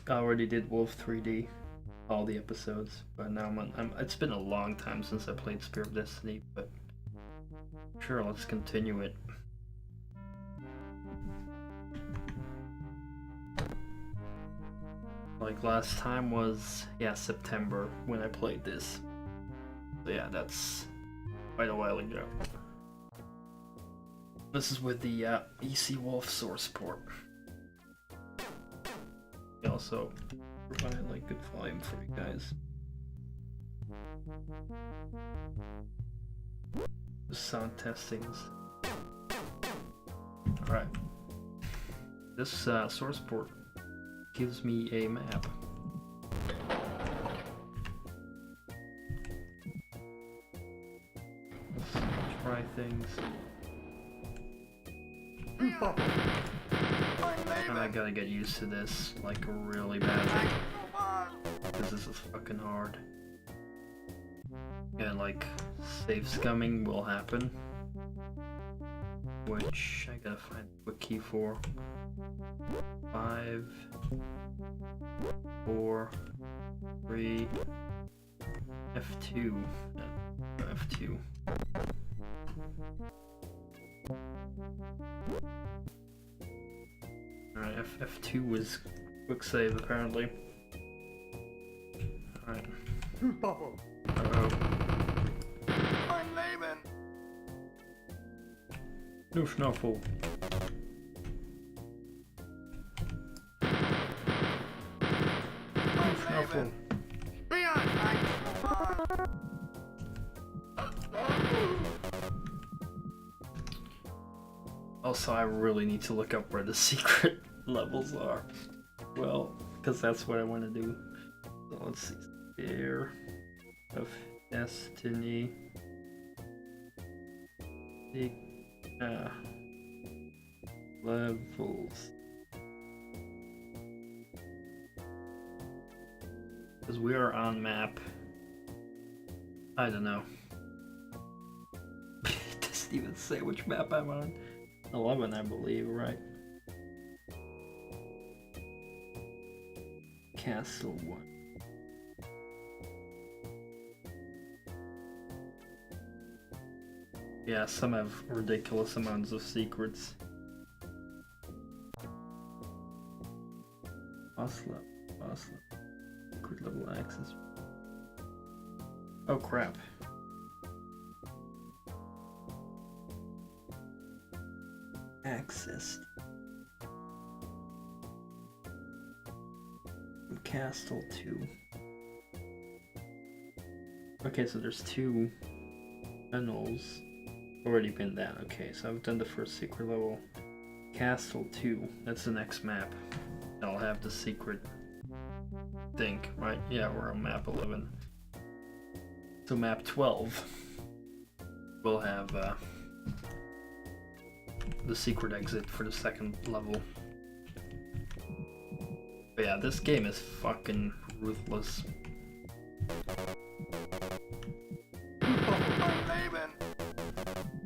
I already did Wolf 3D, all the episodes, but now it's been a long time since I played Spear of Destiny, but sure, let's continue it. Like last time was, yeah, September when I played this. So yeah, that's quite a while ago. This is with the EC Wolf source port. We also provide like good volume for you guys. The sound testings. Alright. This source port gives me a map. Let's try things. And I gotta get used to this, like, really badly. Because this is fucking hard. And, like, save scumming will happen. Which I gotta find a quick key for. 5, 4, 3, F2. F2. Alright, F2 is quick save apparently. Alright. Uh-oh. No snuffle. No snuffle. Also, I really need to look up where the secret levels are. Well, because that's what I want to do. So let's see. Spear of Destiny. Levels. Because we are on map. I don't know. It doesn't even say which map I'm on. 11, I believe, right? Castle 1. Yeah, some have ridiculous amounts of secrets. Boss level. Secret level access. Oh crap. Access. Castle 2. Okay, so there's 2 tunnels. Already been that. Okay, so I've done the first secret level. Castle 2. That's the next map. I'll have the secret thing, right? Yeah, we're on map 11. So map 12 will have the secret exit for the second level. But yeah, this game is fucking ruthless.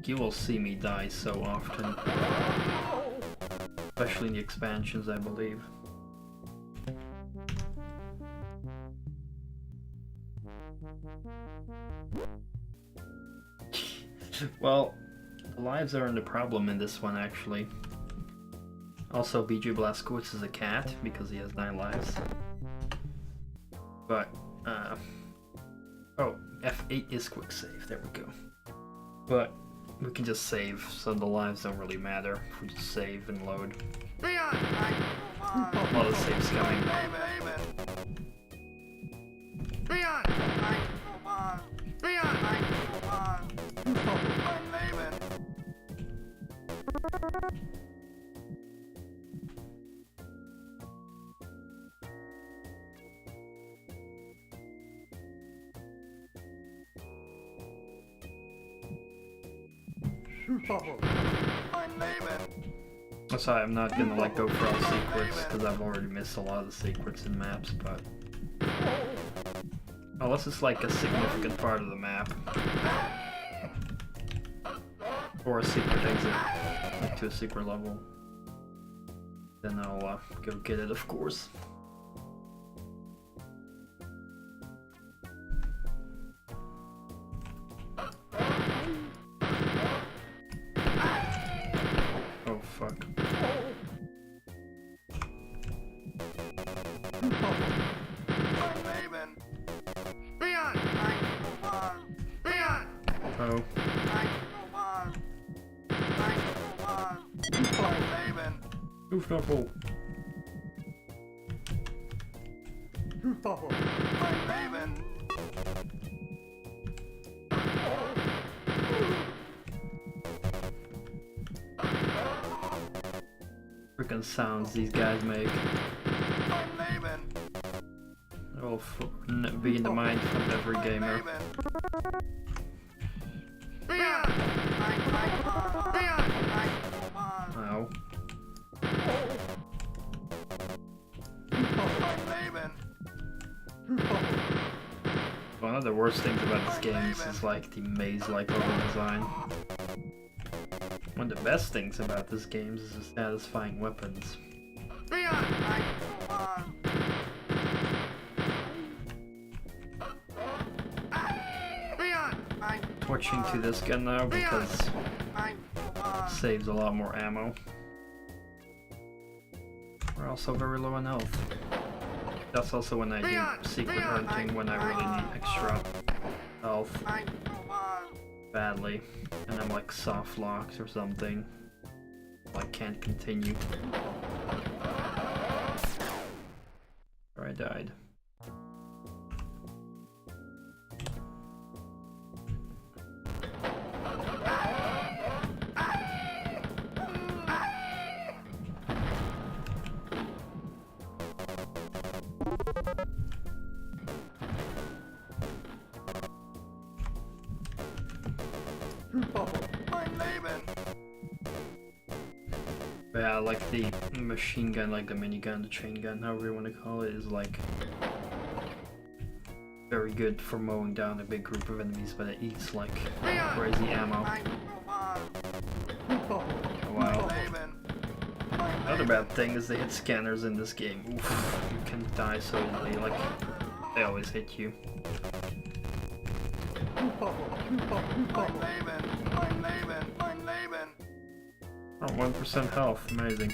You will see me die so often. Especially in the expansions, I believe. Well, the lives aren't a problem in this one, actually. Also, BJ Blazkowicz is a cat, because he has 9 lives. But, oh, F8 is quick save, there we go. But, we can just save, so the lives don't really matter if we just save and load. A lot of saves coming. Sorry, I'm not gonna let go for all secrets because I've already missed a lot of the secrets in maps, but unless it's like a significant part of the map or a secret exit, like to a secret level, then I'll go get it, of course. Uh-oh. Hoofknuffle. Freaking sounds these guys make. They'll be in the mind of every gamer. Ow. One of the worst things about this game is like the maze-like level design. One of the best things about this game is the satisfying weapons. Switching to this gun now because it saves a lot more ammo. We're also very low on health. That's also when I do secret hunting, when I really need extra health badly, and I'm like soft locked or something. I can't continue. Or I died. Yeah, like the machine gun, like the minigun, the chain gun, however you want to call it, is like very good for mowing down a big group of enemies, but it eats like crazy ammo. Oh, wow. Another bad thing is the hit scanners in this game. Oof, you can die so easily, like they always hit you. 1% health, amazing.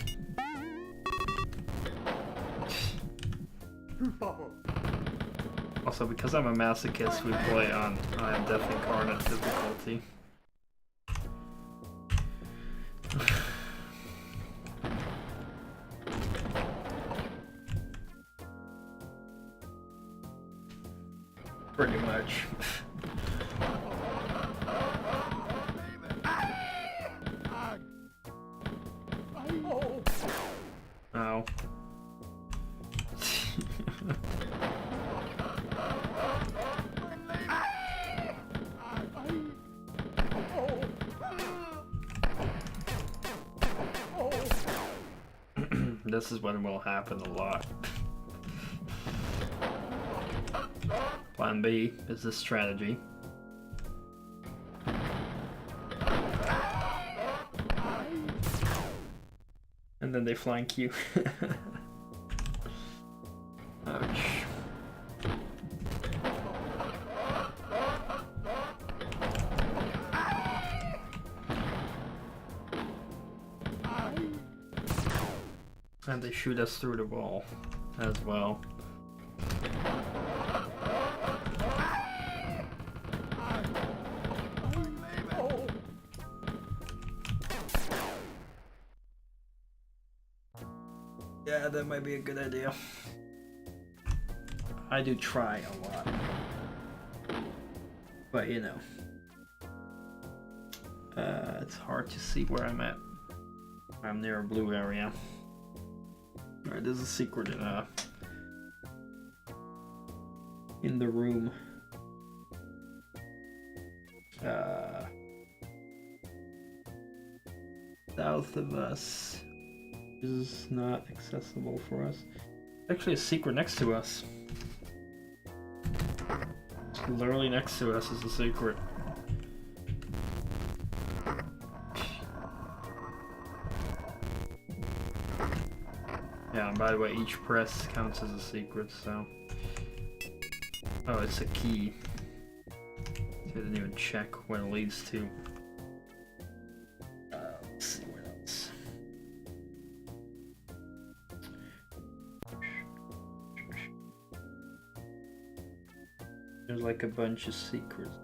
Also, because I'm a masochist, we play on I Am Death Incarnate difficulty. Pretty much. Ow. This is when will happen a lot. Plan B is this strategy. And then they flank you. Ouch. And they shoot us through the wall as well. Yeah, that might be a good idea. I do try a lot. But you know. It's hard to see where I'm at. I'm near a blue area. Alright, there's a secret in the room. South of us. Is not accessible for us. Actually, a secret next to us. Literally next to us is a secret. Yeah, and by the way, each press counts as a secret, so... Oh, it's a key. I didn't even check what it leads to. Let's see what else. There's like a bunch of secrets.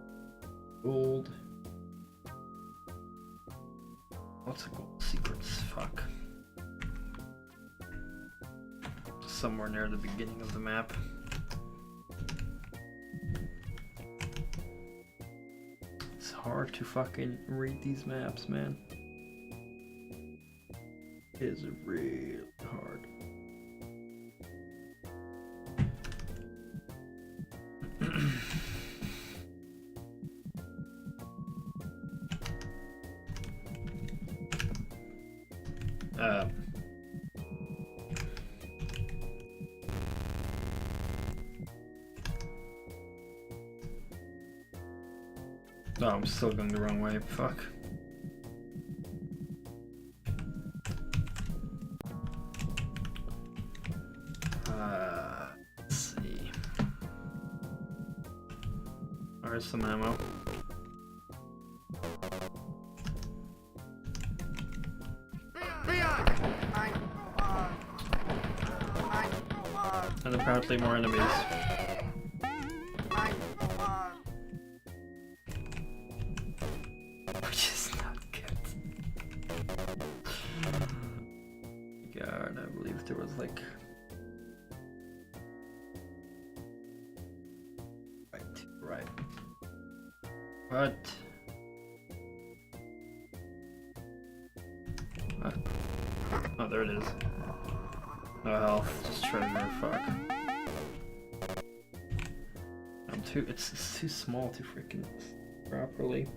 Gold, lots of gold secrets. Fuck. Somewhere near the beginning of the map. It's hard to fucking read these maps, man. It is really hard. Oh, I'm still going the wrong way. Fuck. Let's see. There's some ammo. And apparently more enemies. Which is not good. God, I believe there was like... Right. What? Oh, there it is. No health, just treasure, fuck. It's too small to freaking properly.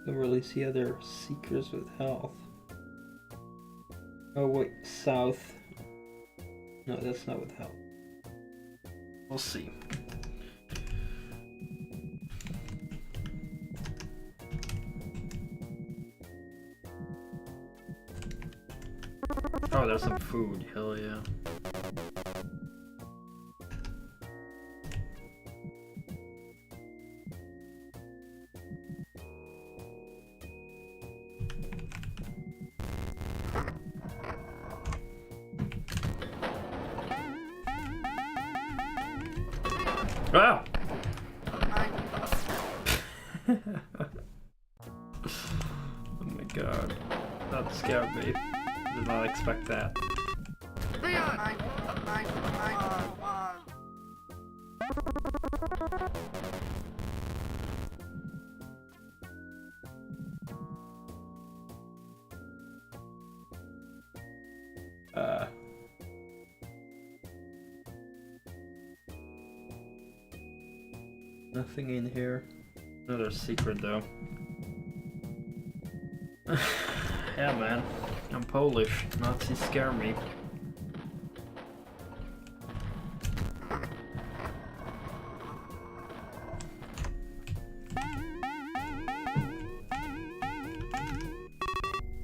Don't really see other seekers with health. Oh wait, south. No, that's not with health. We'll see. Oh, there's some food. Hell yeah. Wow! Oh my god. That scared me. Did not expect that. Nothing in here. Another secret though. Yeah, man. I'm Polish. Nazis scare me.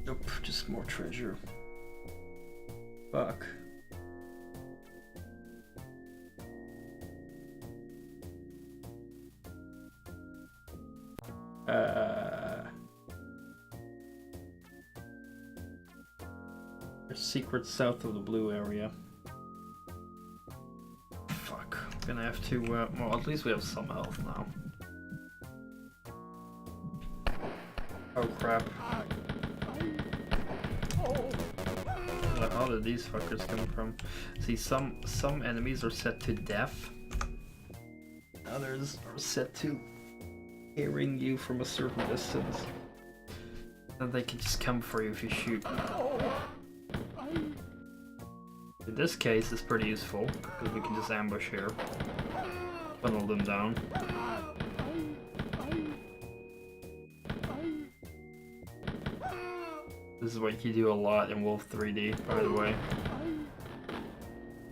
Nope, just more treasure. Fuck. There's secrets south of the blue area. Fuck. Gonna have to, well, at least we have some health now. Oh crap. How did these fuckers come from? See, some enemies are set to death. Others are set to hearing you from a certain distance. And they can just come for you if you shoot. In this case, it's pretty useful, because we can just ambush here. Funnel them down. This is what you do a lot in Wolf 3D, by the way.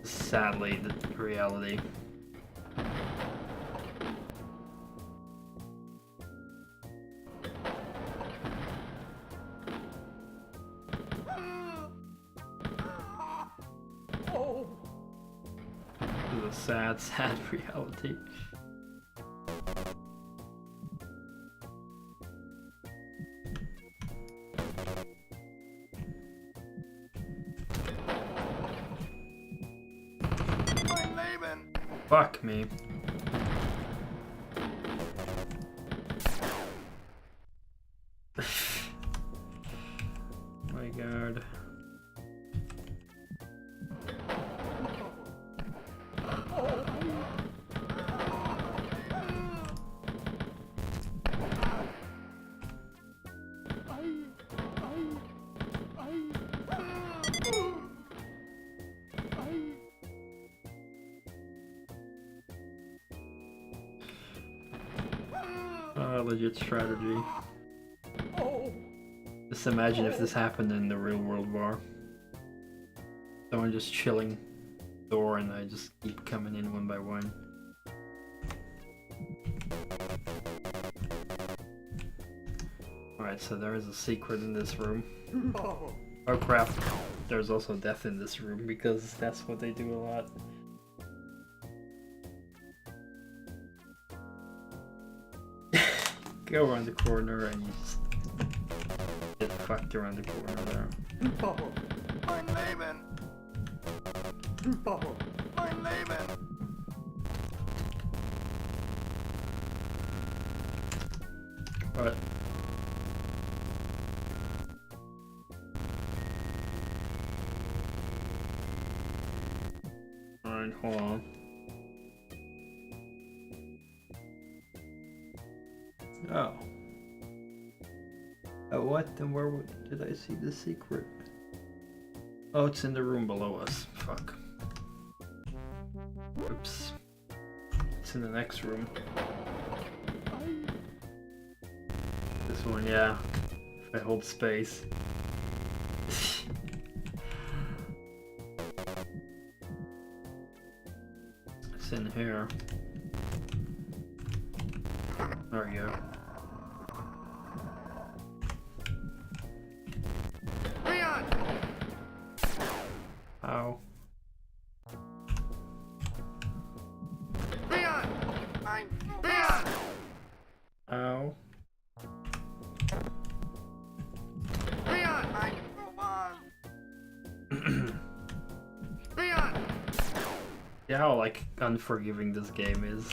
Sadly, the reality. This is a sad reality. Fuck me. My god. Legit strategy. Just imagine if this happened in the real world war. Someone just chilling door and I just keep coming in one by one. Alright, so there is a secret in this room. Oh crap, there's also death in this room because that's what they do a lot. Go around the corner and you just get fucked around the corner there. Mein Leben! Mein Leben! What? Alright, hold on. Oh. Oh, what? Then where did I see the secret? Oh, it's in the room below us. Fuck. Whoops. It's in the next room. This one, yeah. If I hold space. It's in here. There we go. Ow. Ow. Yeah, how like unforgiving this game is.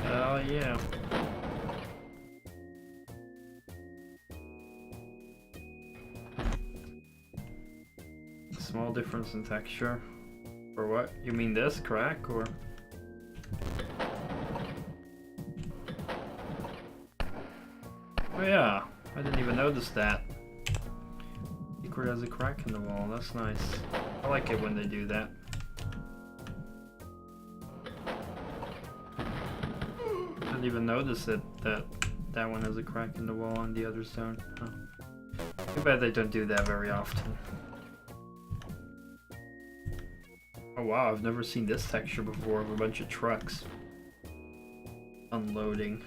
Oh yeah. Small difference in texture. Or what? You mean this crack or? Oh yeah, I didn't even notice that. Secret has a crack in the wall, that's nice. I like it when they do that. Didn't even notice it, that one has a crack in the wall and the others don't. Huh. Too bad they don't do that very often. Oh wow, I've never seen this texture before of a bunch of trucks unloading.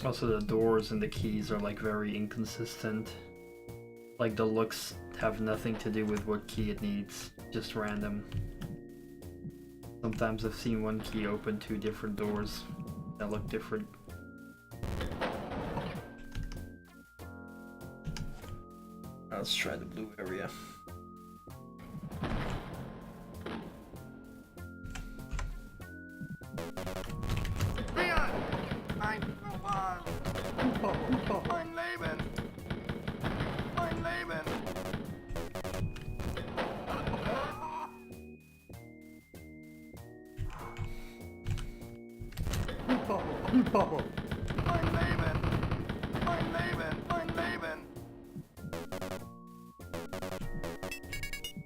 Also the doors and the keys are like very inconsistent. Like the looks have nothing to do with what key it needs, just random. Sometimes I've seen one key open two different doors that look different. Let's try the blue area.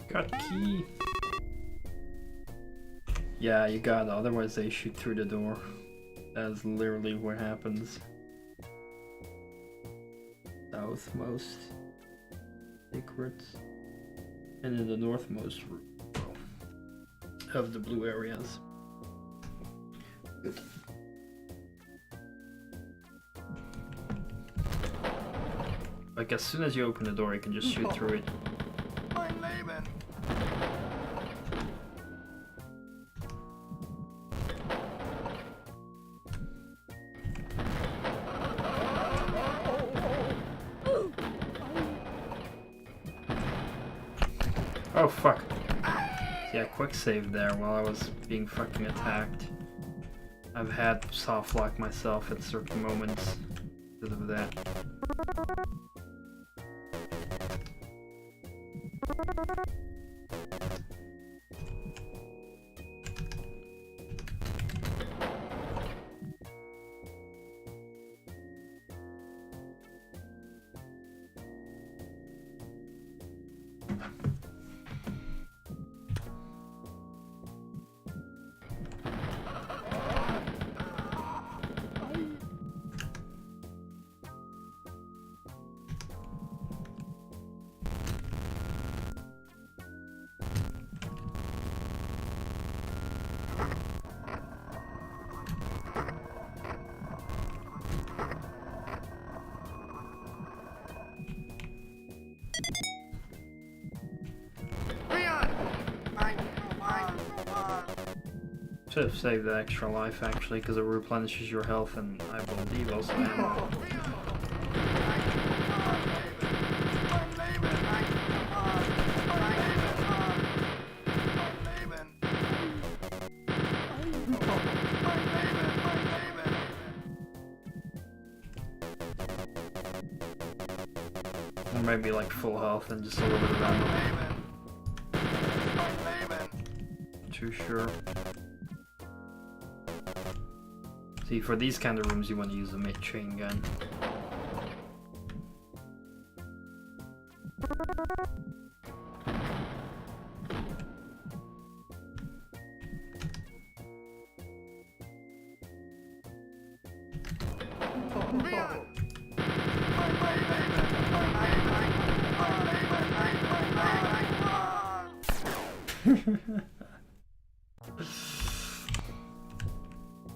Got key. Yeah, you got it. Otherwise they shoot through the door. That's literally what happens. southmost secrets, and in the northmost room of the blue areas. Good. Like as soon as you open the door, you can just shoot through it. Mein Leben. Oh fuck. Yeah, quick save there while I was being fucking attacked. I've had soft lock myself at certain moments because of that. Should have saved the extra life actually, because it replenishes your health and I believe also ammo. Or maybe like full health and just a little bit of ammo. Too sure. See, for these kind of rooms you want to use a mid-chain gun.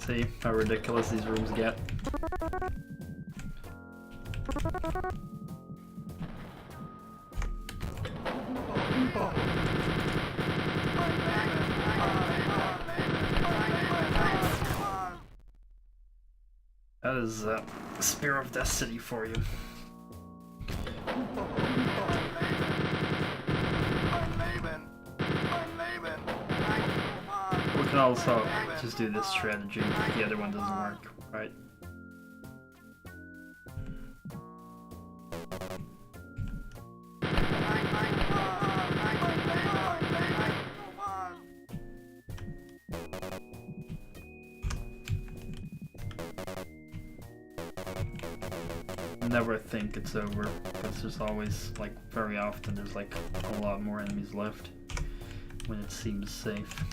See how ridiculous these rooms get. That is Spear of Destiny for you. We can also just do this strategy if the other one doesn't work, right? Never think it's over, because there's always, like, very often there's like a lot more enemies left when it seems safe.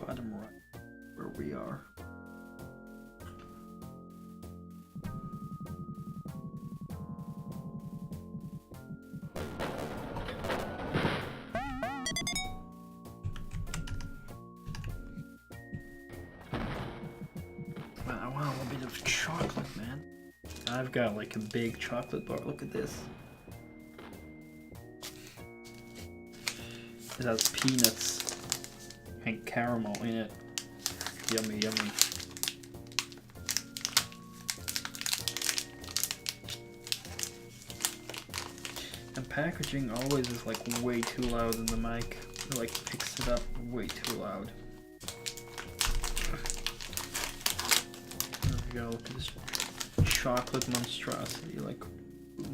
Bottom right, where we are. I want a little bit of chocolate, man. I've got like a big chocolate bar. Look at this. It has peanuts and caramel in it. Yummy, yummy. And packaging always is like way too loud in the mic. It like picks it up way too loud. There we go, look at this chocolate monstrosity, like ooh.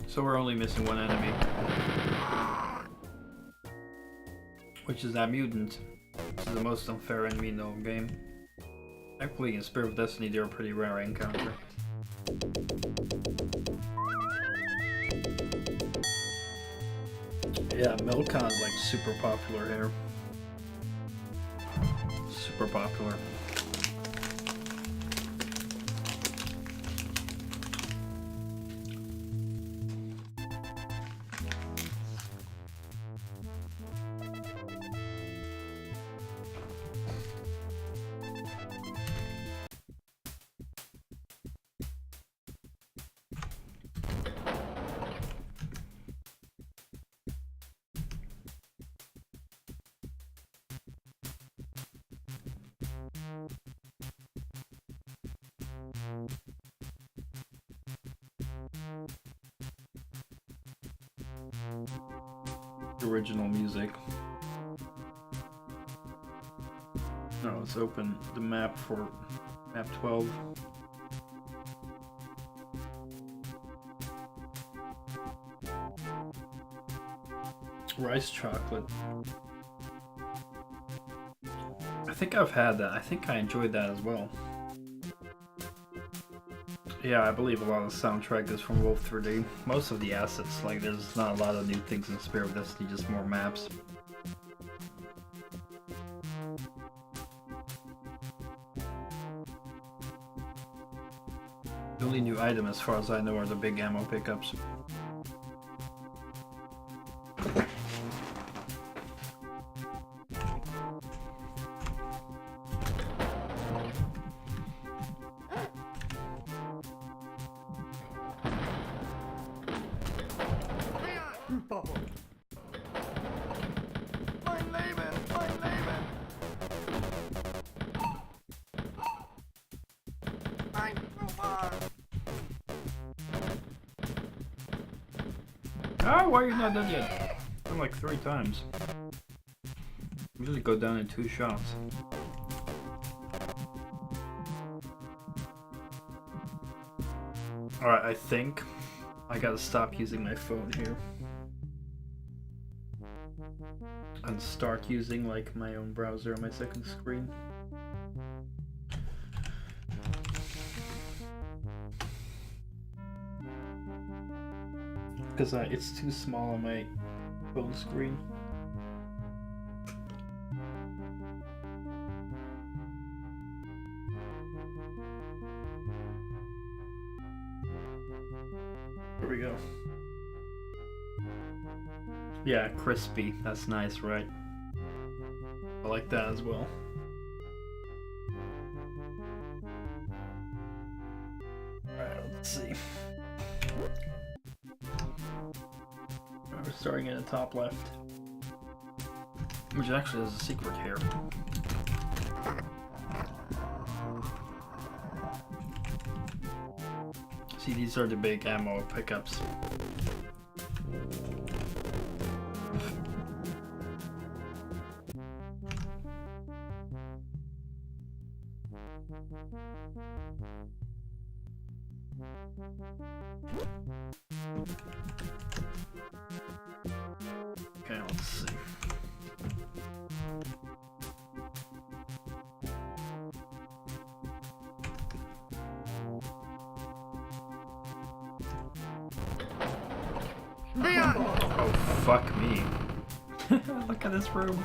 So we're only missing one enemy. Which is that mutant. Which is the most unfair enemy in the whole game. Thankfully in Spirit of Destiny they're a pretty rare encounter. Yeah, Milcon's like super popular here. Super popular. Original music. No, let's open the map for map 12. Rice chocolate. I think I've had that. I think I enjoyed that as well. Yeah, I believe a lot of the soundtrack is from Wolf 3D. Most of the assets, like there's not a lot of new things in Spirit of Destiny, just more maps. The only new item as far as I know are the big ammo pickups. Oh, why are you not done yet? I'm like 3 times. Usually go down in 2 shots. Alright, I think I gotta stop using my phone here. And start using like my own browser on my second screen. Because it's too small on my phone screen. Here we go. Yeah, crispy. That's nice, right? I like that as well. Alright, let's see. We're starting in the top left, which actually has a secret here. See, these are the big ammo pickups. Okay, let's see. Oh, fuck me. Look at this room.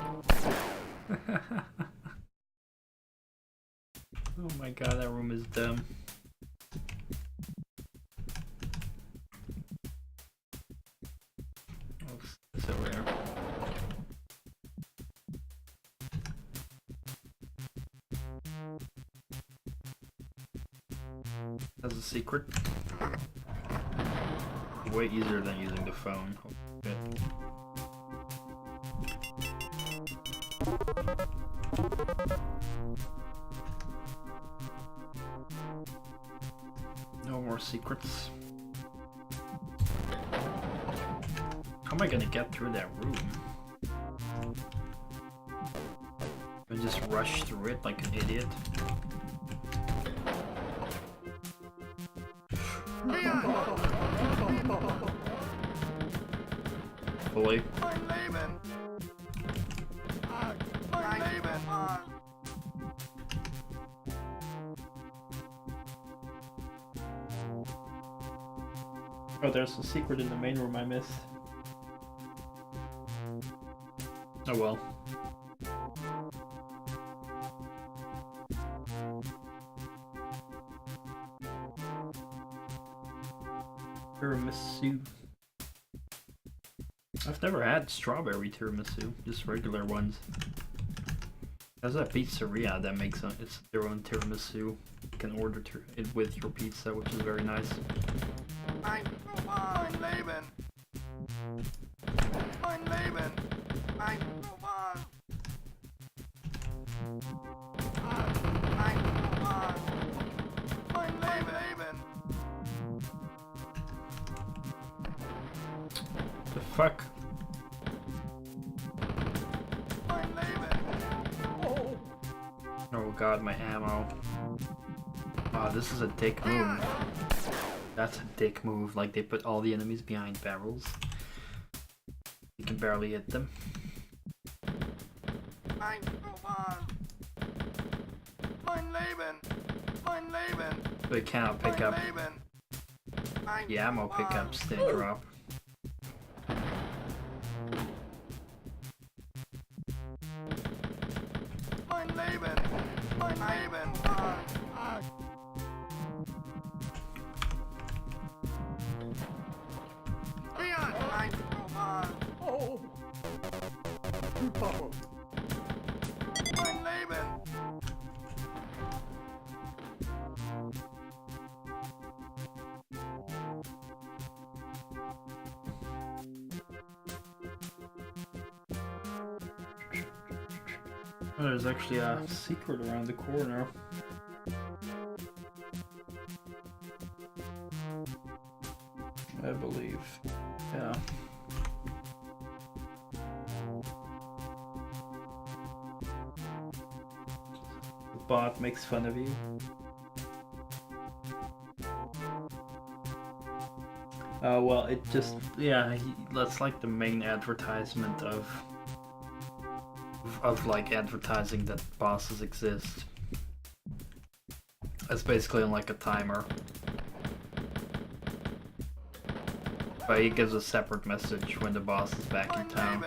Oh my god, that room is dumb. It's over here. That's a secret. Way easier than using the phone. Okay. No more secrets. How am I gonna get through that room? I just rush through it like an idiot. hopefully. Mein Leben! Mein Leben! Oh, there's a secret in the main room I missed. Oh well. Tiramisu. I've never had strawberry tiramisu, just regular ones. There's a pizzeria that makes it's their own tiramisu. You can order it with your pizza, which is very nice. Mein Leben! Mein Leben! Mein Roman! Mein Roman! Mein Leben! The fuck? Mein Leben! Oh! Oh god, my ammo. Oh, this is a dick move. That's a dick move, like they put all the enemies behind barrels. You can barely hit them. Mein Roman! Mein Leben! Mein Leben! They cannot pick up Leben! Mein the ammo Roman! pickups they drop. Mein Leben! Mein Leben! Leon! Mein Roman! Oh! Mein Leben! Oh, there's actually a secret around the corner. I believe. Yeah. The bot makes fun of you. Well, it just, yeah, that's like the main advertisement of like advertising that bosses exist. It's basically like a timer. But he gives a separate message when the boss is back in town.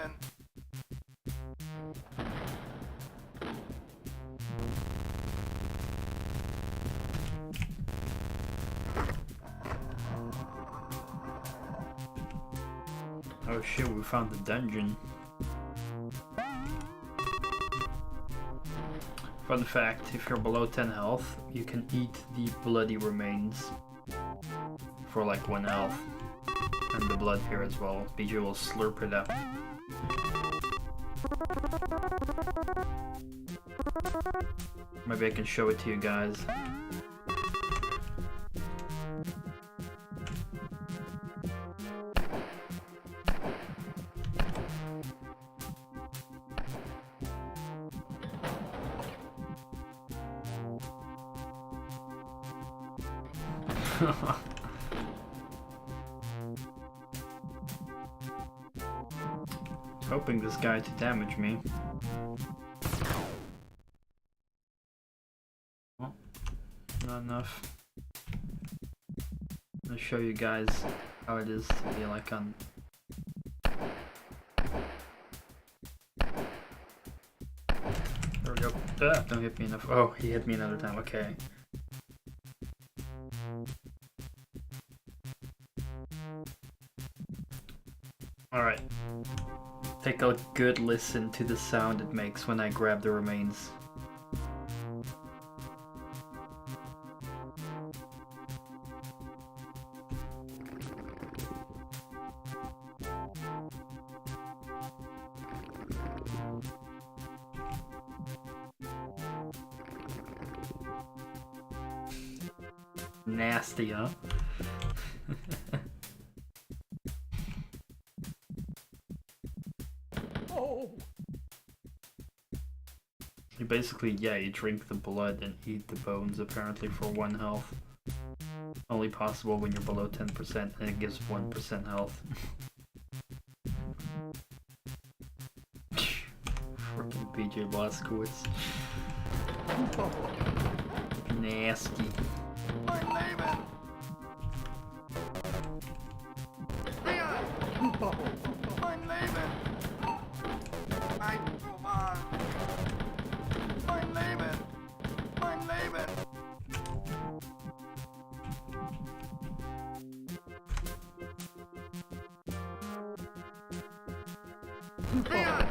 Oh shit, we found the dungeon. Fun fact, if you're below 10 health, you can eat the bloody remains for like 1 health. And the blood here as well. BJ will slurp it up. Maybe I can show it to you guys. Hoping this guy to damage me. Well, not enough. I'll show you guys how it is to be like on. There we go. Ah, don't hit me enough. Oh, he hit me another time. Okay. Alright. Take a good listen to the sound it makes when I grab the remains. Nasty, huh? You basically, yeah, you drink the blood and eat the bones apparently for 1 health. Only possible when you're below 10% and it gives 1% health. BJ Blazkowicz. Nasty. Mein Leben! Leon! Mein Leben! Ein Roman! Mein Leben! Mein Leben! Leon!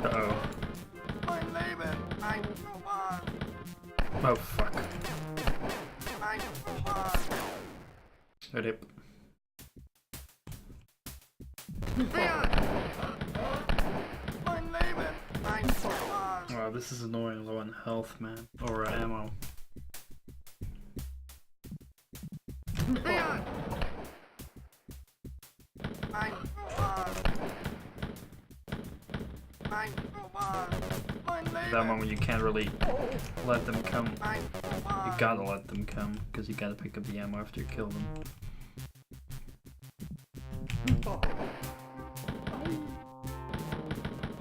Uh-oh. Mein Leben! Ein Roman! Oh, fuck. Ein Roman! Rip. Leon! Mein Leben! Ein Roman! Wow, this is annoying, low on health, man. Or ammo. Leon! Ein Roman! Ein Roman! Mein Leben! That moment you can't really let them come. Ein Roman! You gotta let them come, because you gotta pick up the ammo after you kill them.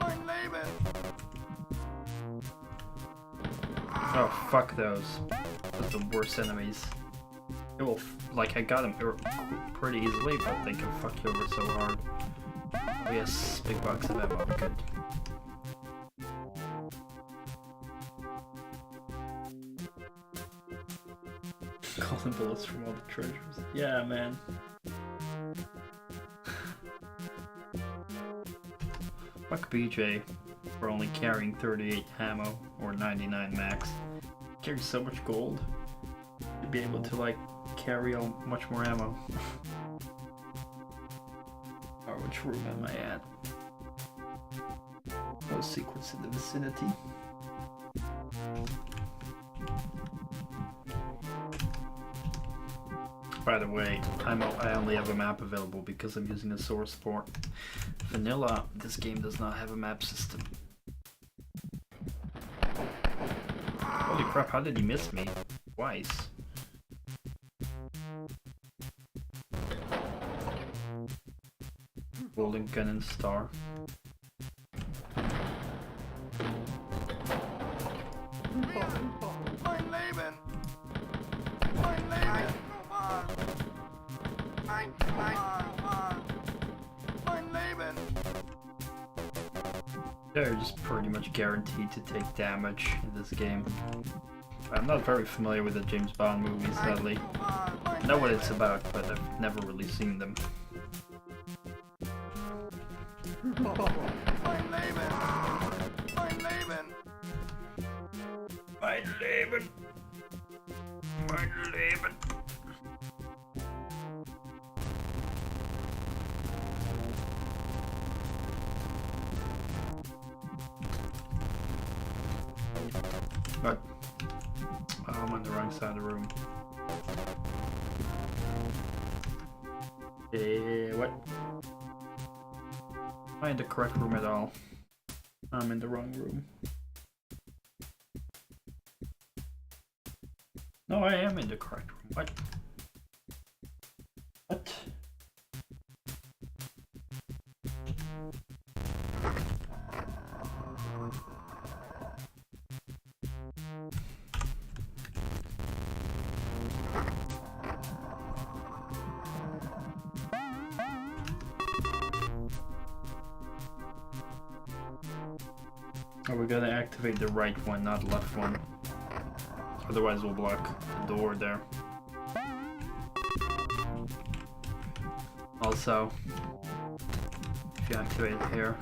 Mein Leben! Oh, fuck those. Those are the worst enemies. It will, like, I got them pretty easily, but they can fuck you over so hard. Oh yes, big box of ammo, good. Golden bullets from all the treasures. Yeah, man. Fuck BJ for only carrying 38 ammo or 99 max. Carries so much gold. To be able to like carry much more ammo. Oh, which room am I at? No secrets in the vicinity. By the way, I only have a map available because I'm using a source port. Vanilla, this game does not have a map system. Holy crap, how did he miss me? Twice. Golden gun and star. Mein Leben! Mein Leben! Ein Roman! Mein Leben! They're just pretty much guaranteed to take damage in this game. I'm not very familiar with the James Bond movies, sadly. I know what it's about, but I've never really seen them. Mein Leben! Mein Leben! Mein Leben! Mein Leben! But I'm on the wrong side of the room. What? Am I in the correct room at all? I'm in the wrong room. No, I am in the correct room. What? What? Oh, we gotta activate the right one, not the left one. Otherwise we'll block the door there. Also, if you activate it here.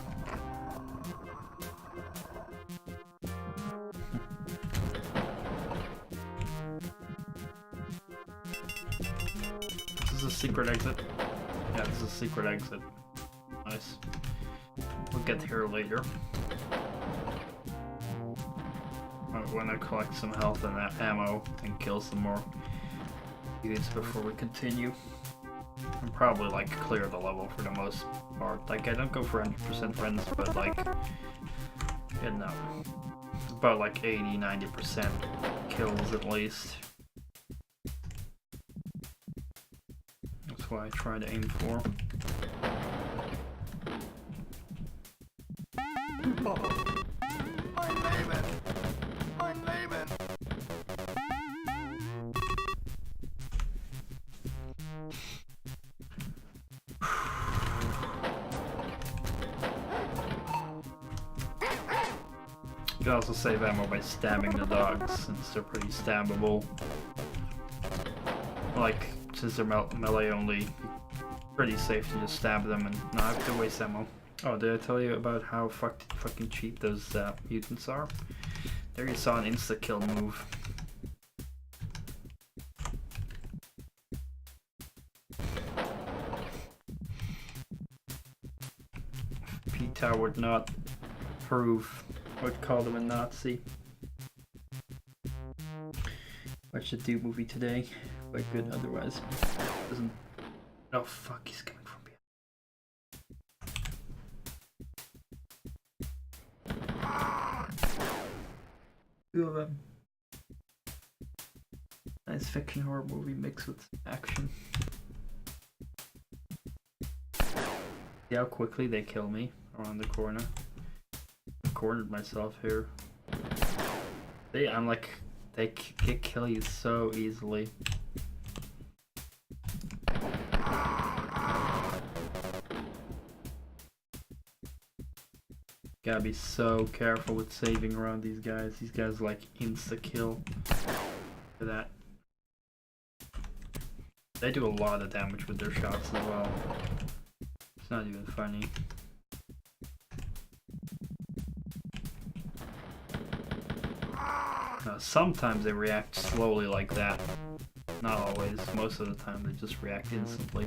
This is a secret exit. Yeah, this is a secret exit. Nice. We'll get here later. I want to collect some health and ammo and kill some more units before we continue. And probably like clear the level for the most part. Like I don't go for 100% runs, but like, you know, about like 80-90% kills at least. That's what I try to aim for. You can also save ammo by stabbing the dogs, since they're pretty stabbable. Like, since they're melee only, pretty safe to just stab them and not have to waste ammo. Oh, did I tell you about how fucking cheap those mutants are? There you saw an insta-kill move. Peter would not approve. Would call them a Nazi. Watched the Doom movie today. Quite good otherwise. Doesn't. Oh fuck, he's coming from behind. Two of them. Nice fiction horror movie mixed with action. See how quickly they kill me around the corner. Cornered myself here. See, I'm like, they kill you so easily. Gotta be so careful with saving around these guys. These guys like insta-kill for that. They do a lot of damage with their shots as well. It's not even funny. Sometimes they react slowly like that. Not always. Most of the time they just react instantly.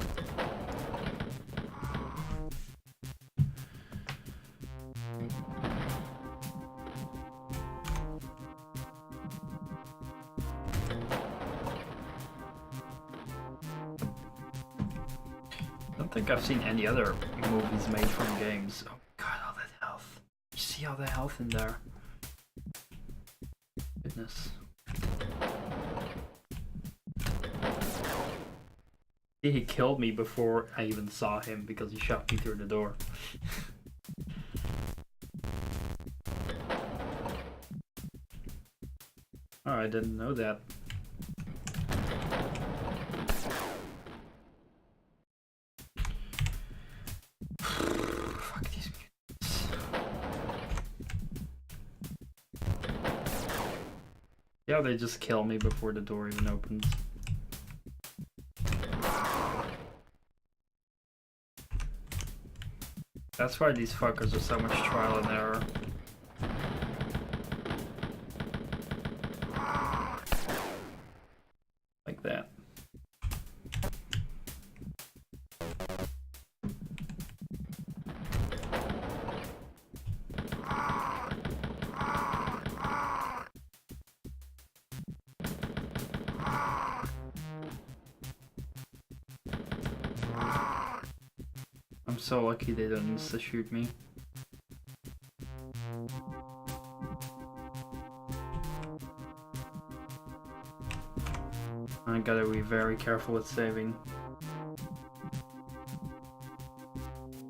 I don't think I've seen any other movies made from games. Oh god, all that health. You see all the health in there? Goodness. He killed me before I even saw him because he shot me through the door. Oh, I didn't know that. Fuck these mutants. Yeah, they just kill me before the door even opens. That's why these fuckers are so much trial and error. Like that. I'm so lucky they don't insta shoot me. I gotta be very careful with saving.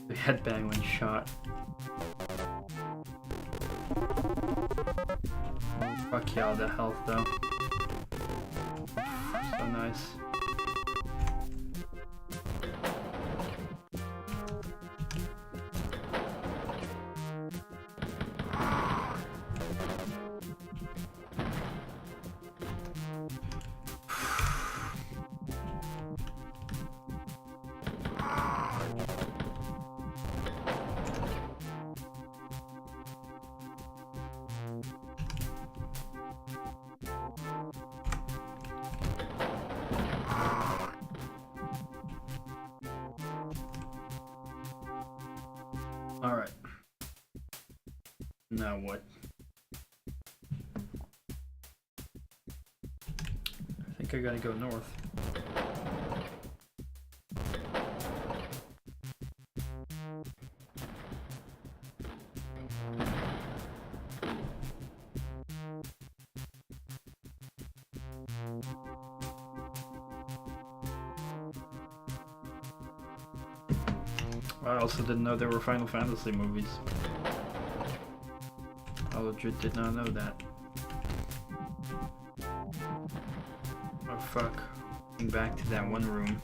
The headbang when shot. Fuck yeah, all the health though. So nice. Alright. Now what? I think I gotta go north. I also didn't know there were Final Fantasy movies. I legit did not know that. Oh fuck. Getting back to that one room.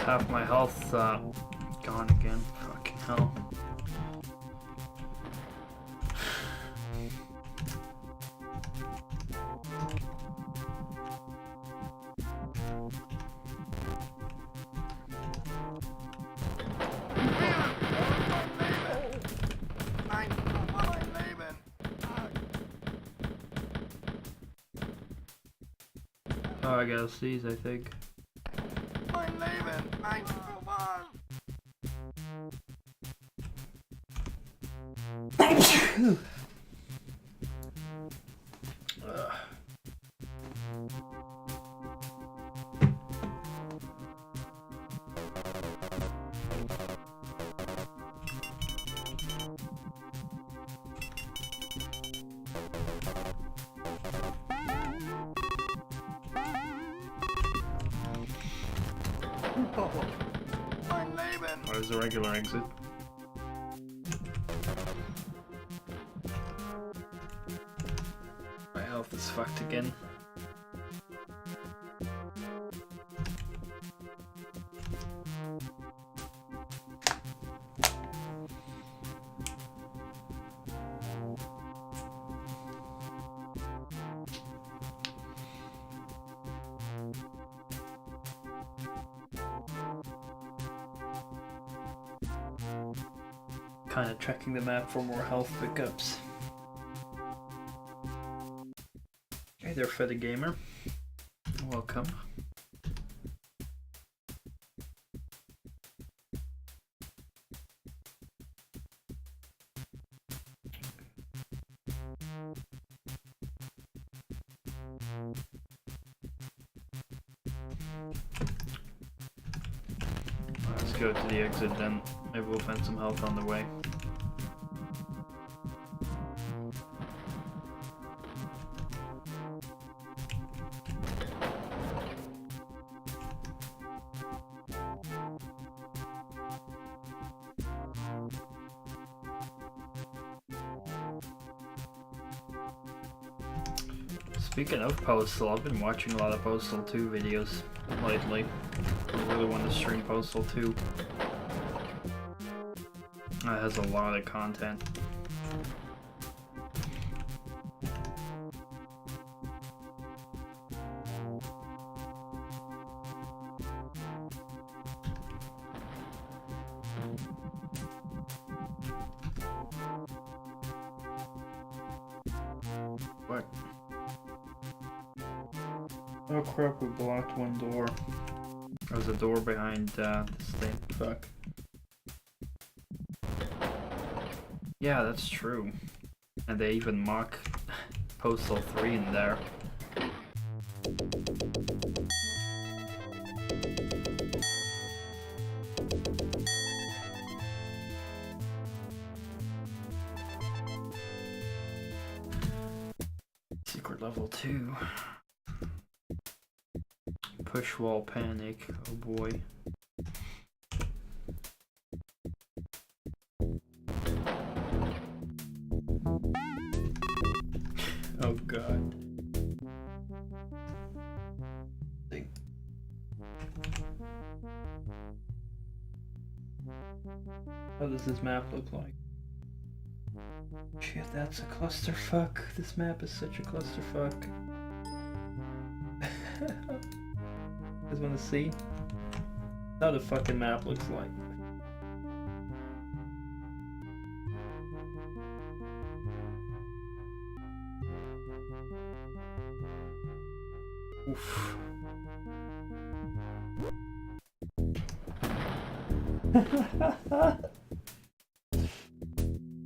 half my health gone again. Fucking hell. Oh, I gotta sneeze, I think. Mein Leben! Ein Roman! Mein Leben! Oh, there's a regular exit. My health is fucked again. Kind of checking the map for more health pickups. Hey there, Feta Gamer. Welcome. Let's go to the exit then. Maybe we'll find some health on the way. Speaking of Postal, I've been watching a lot of Postal 2 videos lately. I really want to stream Postal 2. It has a lot of content. What? Oh crap, we blocked one door. There's a door behind this thing. Fuck. Yeah, that's true. And they even mock Postal 3 in there. Secret level 2. Push wall panic. Oh boy. Oh god. How does this map look like? Shit, that's a clusterfuck. This map is such a clusterfuck. You guys wanna see how the fucking map looks like? Oof.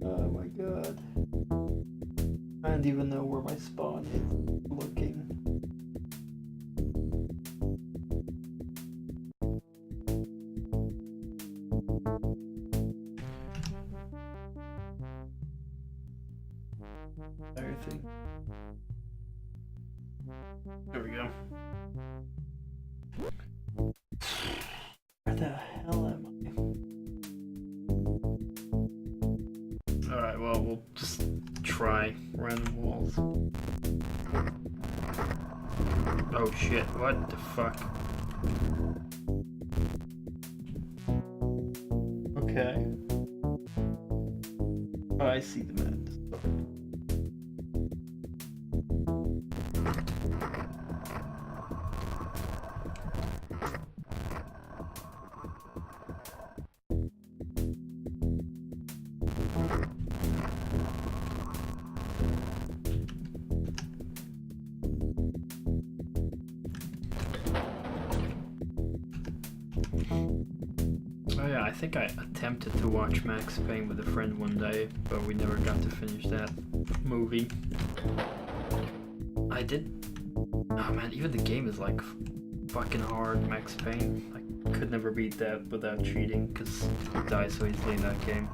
Oh my god. I don't even know where my spawn is looking. Everything. There we go. Where the hell am I? Alright, well, we'll just try random walls. Oh shit, what the fuck? Okay. Oh, I see the map. Oh yeah, I think I attempted to watch Max Payne with a friend one day, but we never got to finish that movie. I did... Oh man, even the game is like fucking hard, Max Payne. I could never beat that without cheating, because you die so easily in that game.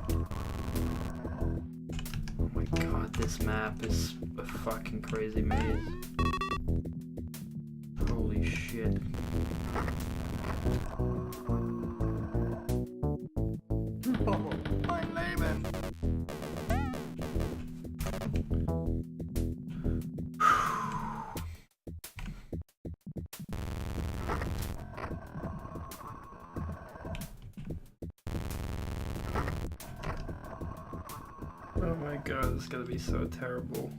Oh my god, this map is a fucking crazy maze. Holy shit. Oh, mein Leben! Oh my god, this is gonna be so terrible.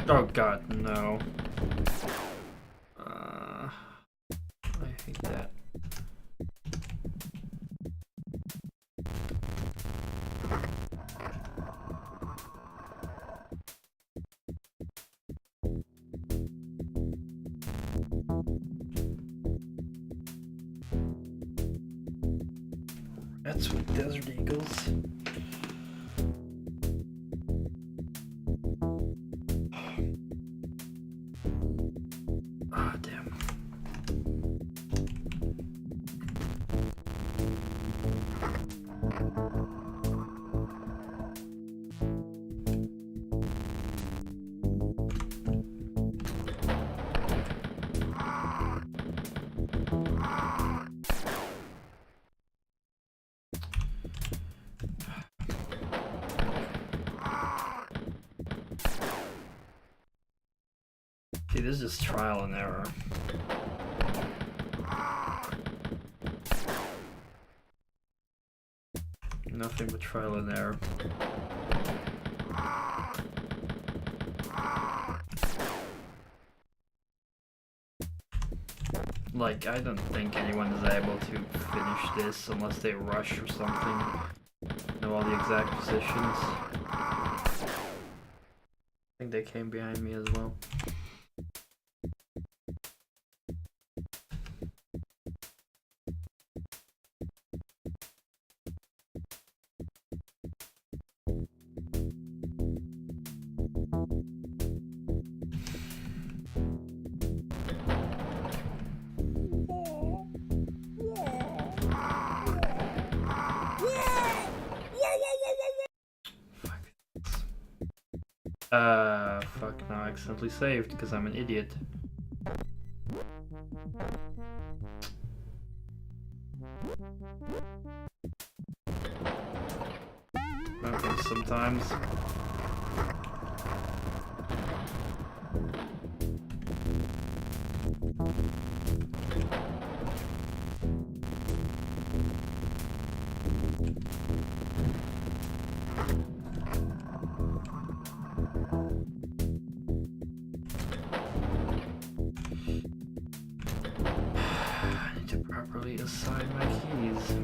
Oh god, no. I hate that. That's with Desert Eagles. Ah, damn. See, this is just trial and error. Nothing but trial and error. Like, I don't think anyone is able to finish this unless they rush or something. Know all the exact positions. I think they came behind me as well. Fuck, now I accidentally saved because I'm an idiot. Happens sometimes. I need to properly assign my keys.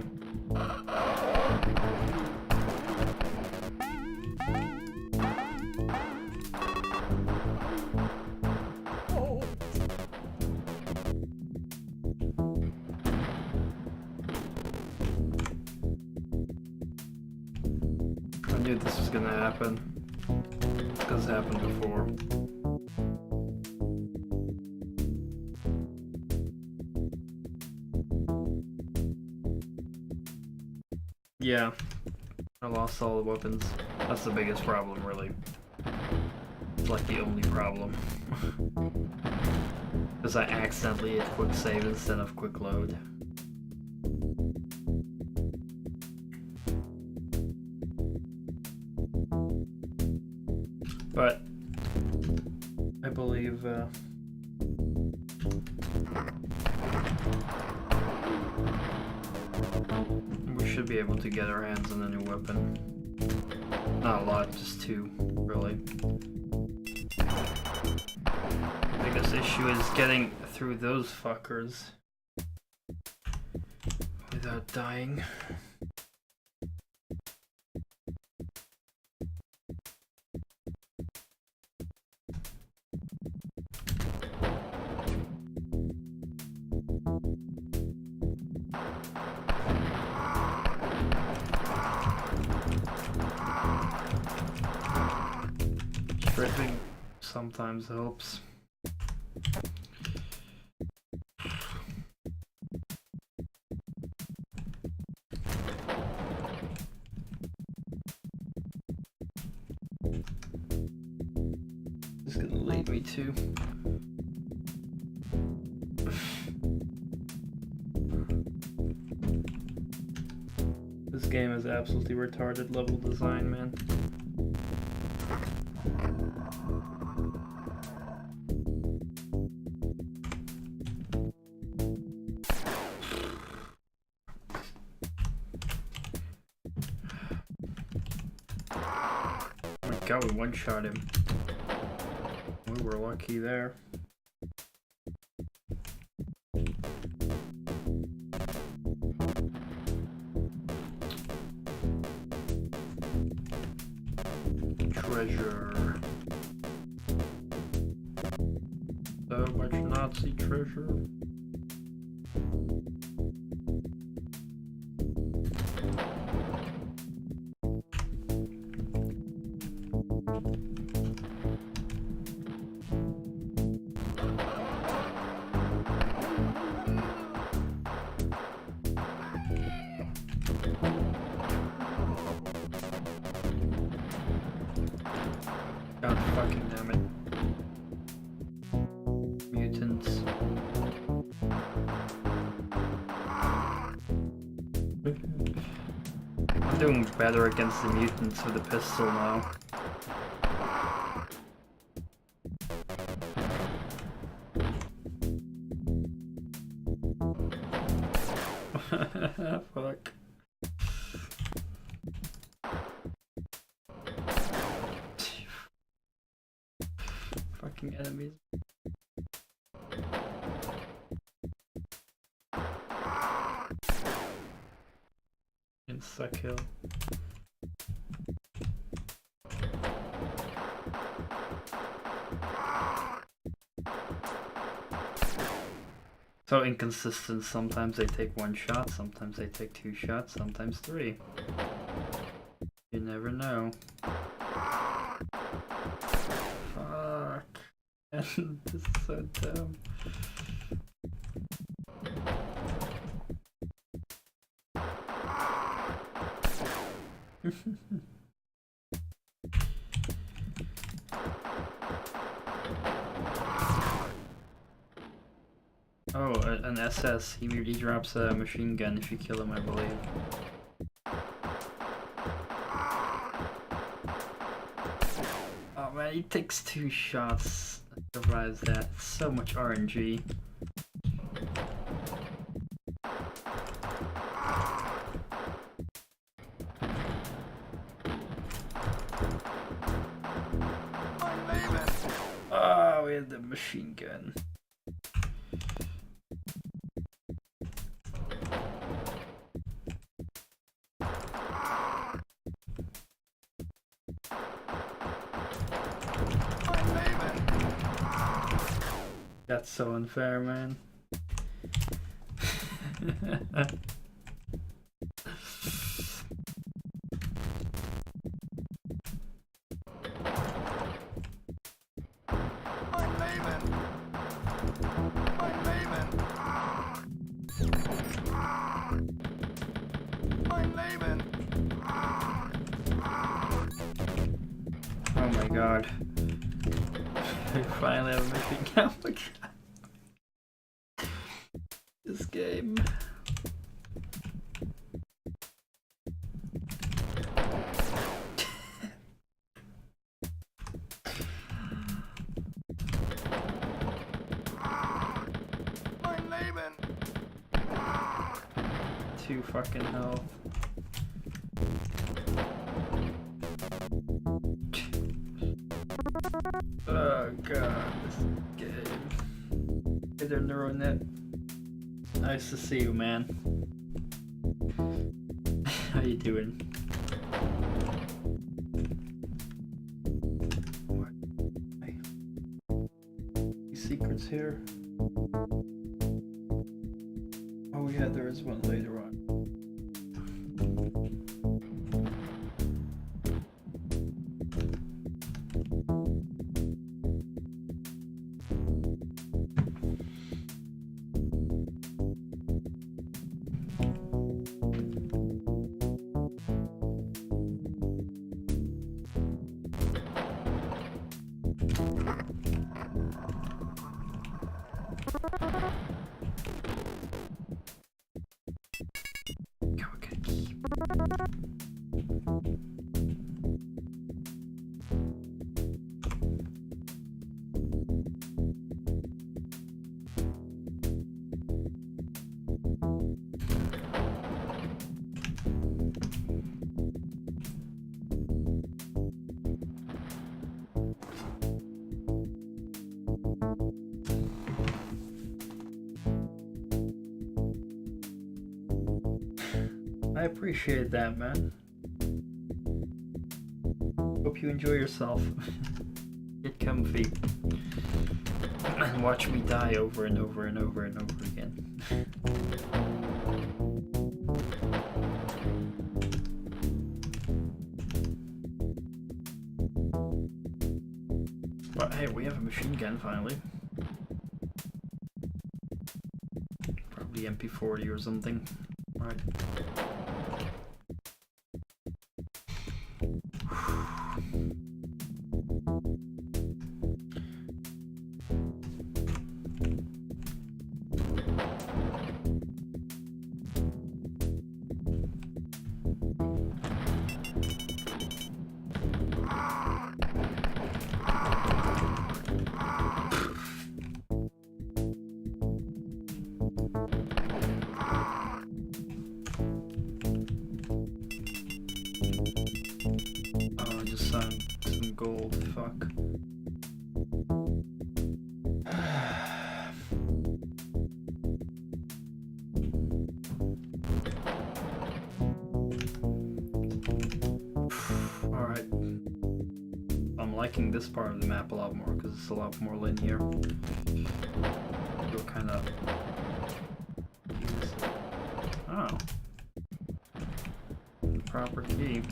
I knew this was gonna happen. This happened before. Yeah, I lost all the weapons. That's the biggest problem, really. It's like the only problem. Because I accidentally hit quick save instead of quick load. but I believe we should be able to get our hands on a new weapon. Not a lot, just 2, really. Biggest issue is getting through those fuckers without dying. Stripping sometimes helps. It's gonna lead me to this game is absolutely retarded level design, man. God, we one-shot him. We were lucky there. Treasure. So much Nazi treasure. God fucking damn it. Mutants. I'm doing better against the mutants with the pistol now. Fuck. Fucking enemies. Insta kill. So inconsistent, sometimes they take 1 shot, sometimes they take 2 shots, sometimes 3. You never know. Fuck. And this is so dumb. Oh, an SS. He drops a machine gun if you kill him, I believe. Oh man, he takes 2 shots. I surprised that. So much RNG. Oh, we had the machine gun. That's so unfair, man. Oh my god. We finally have a machine gun. This game. 2 fucking health. Oh god, this game. Hey there, Neuronet. Nice to see you, man. How you doing? What? These secrets here. Oh yeah, there is one later on. I appreciate that, man. Hope you enjoy yourself. Get comfy. And watch me die over and over and over and over again. But hey, we have a machine gun finally. Probably MP40 or something. Right. This part of the map a lot more because it's a lot more linear. You'll kind of oh, proper key.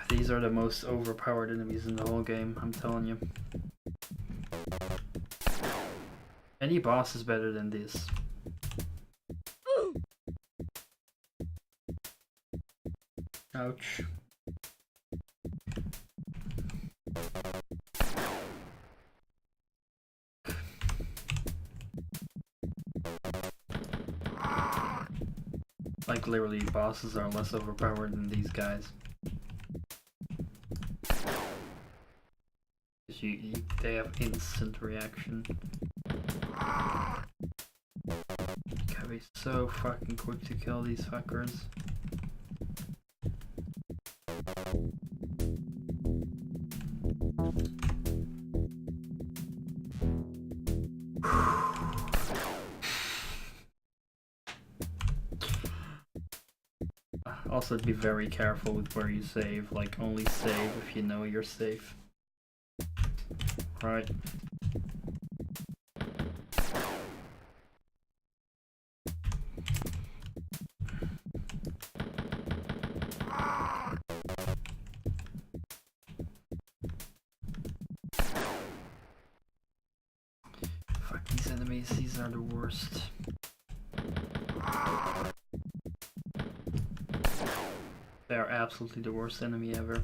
These are the most overpowered enemies in the whole game, I'm telling you. Any boss is better than this. Ouch. Like literally, bosses are less overpowered than these guys. They have instant reaction. Gotta be so fucking quick to kill these fuckers. Also be very careful with where you save, like only save if you know you're safe. Right. Fuck these enemies, these are the worst. They are absolutely the worst enemy ever.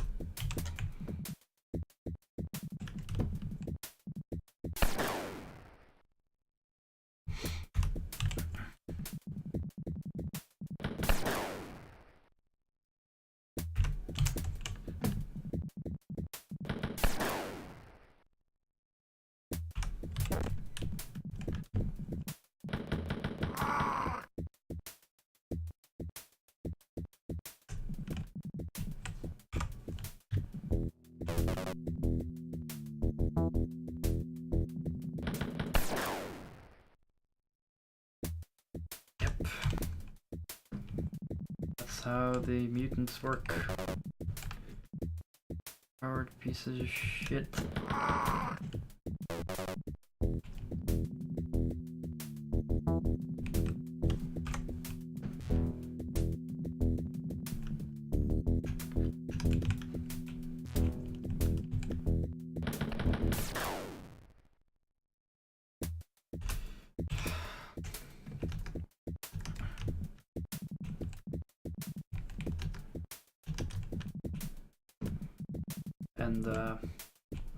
That's how the mutants work. Powered pieces of shit. And I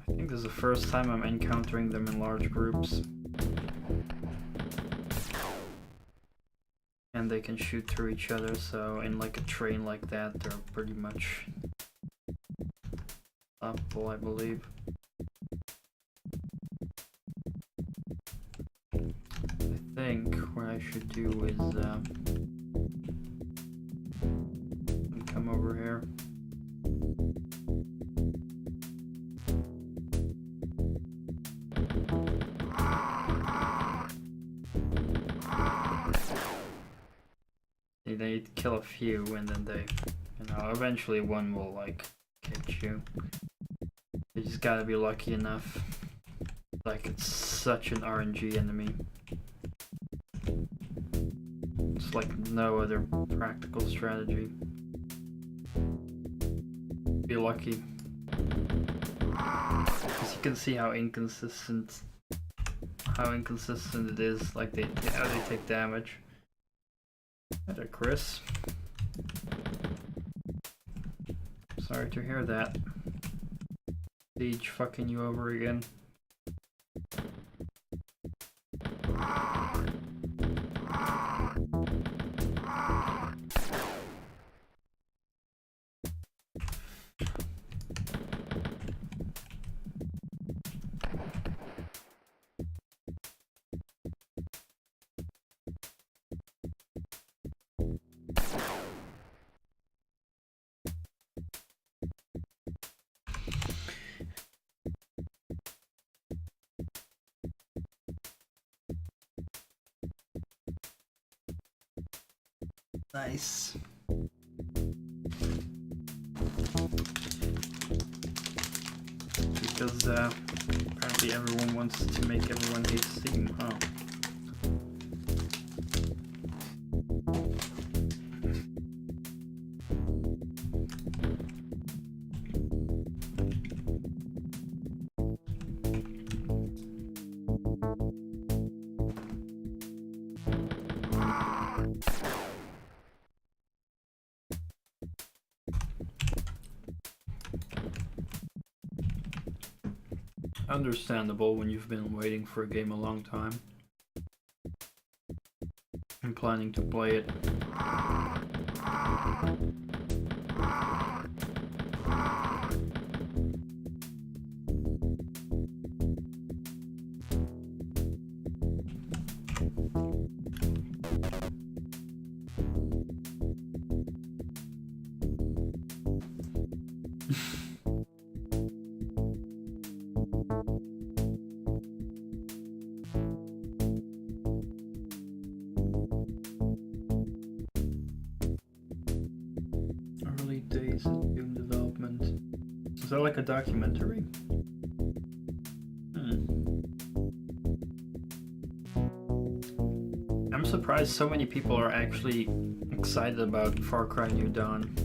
think this is the first time I'm encountering them in large groups. And they can shoot through each other, so in like a train like that, they're pretty much stoppable, I believe. I think what I should do is come over here. They kill a few and then they, you know, eventually one will like catch you. You just gotta be lucky enough. Like, it's such an RNG enemy. It's like no other practical strategy. Be lucky. Because you can see how inconsistent it is, like how they take damage. Hi there, Chris. Sorry to hear that. Siege fucking you over again. Nice. Because apparently everyone wants to make everyone hate Steam, huh? Understandable when you've been waiting for a game a long time and planning to play it. that like a documentary? I'm surprised so many people are actually excited about Far Cry New Dawn.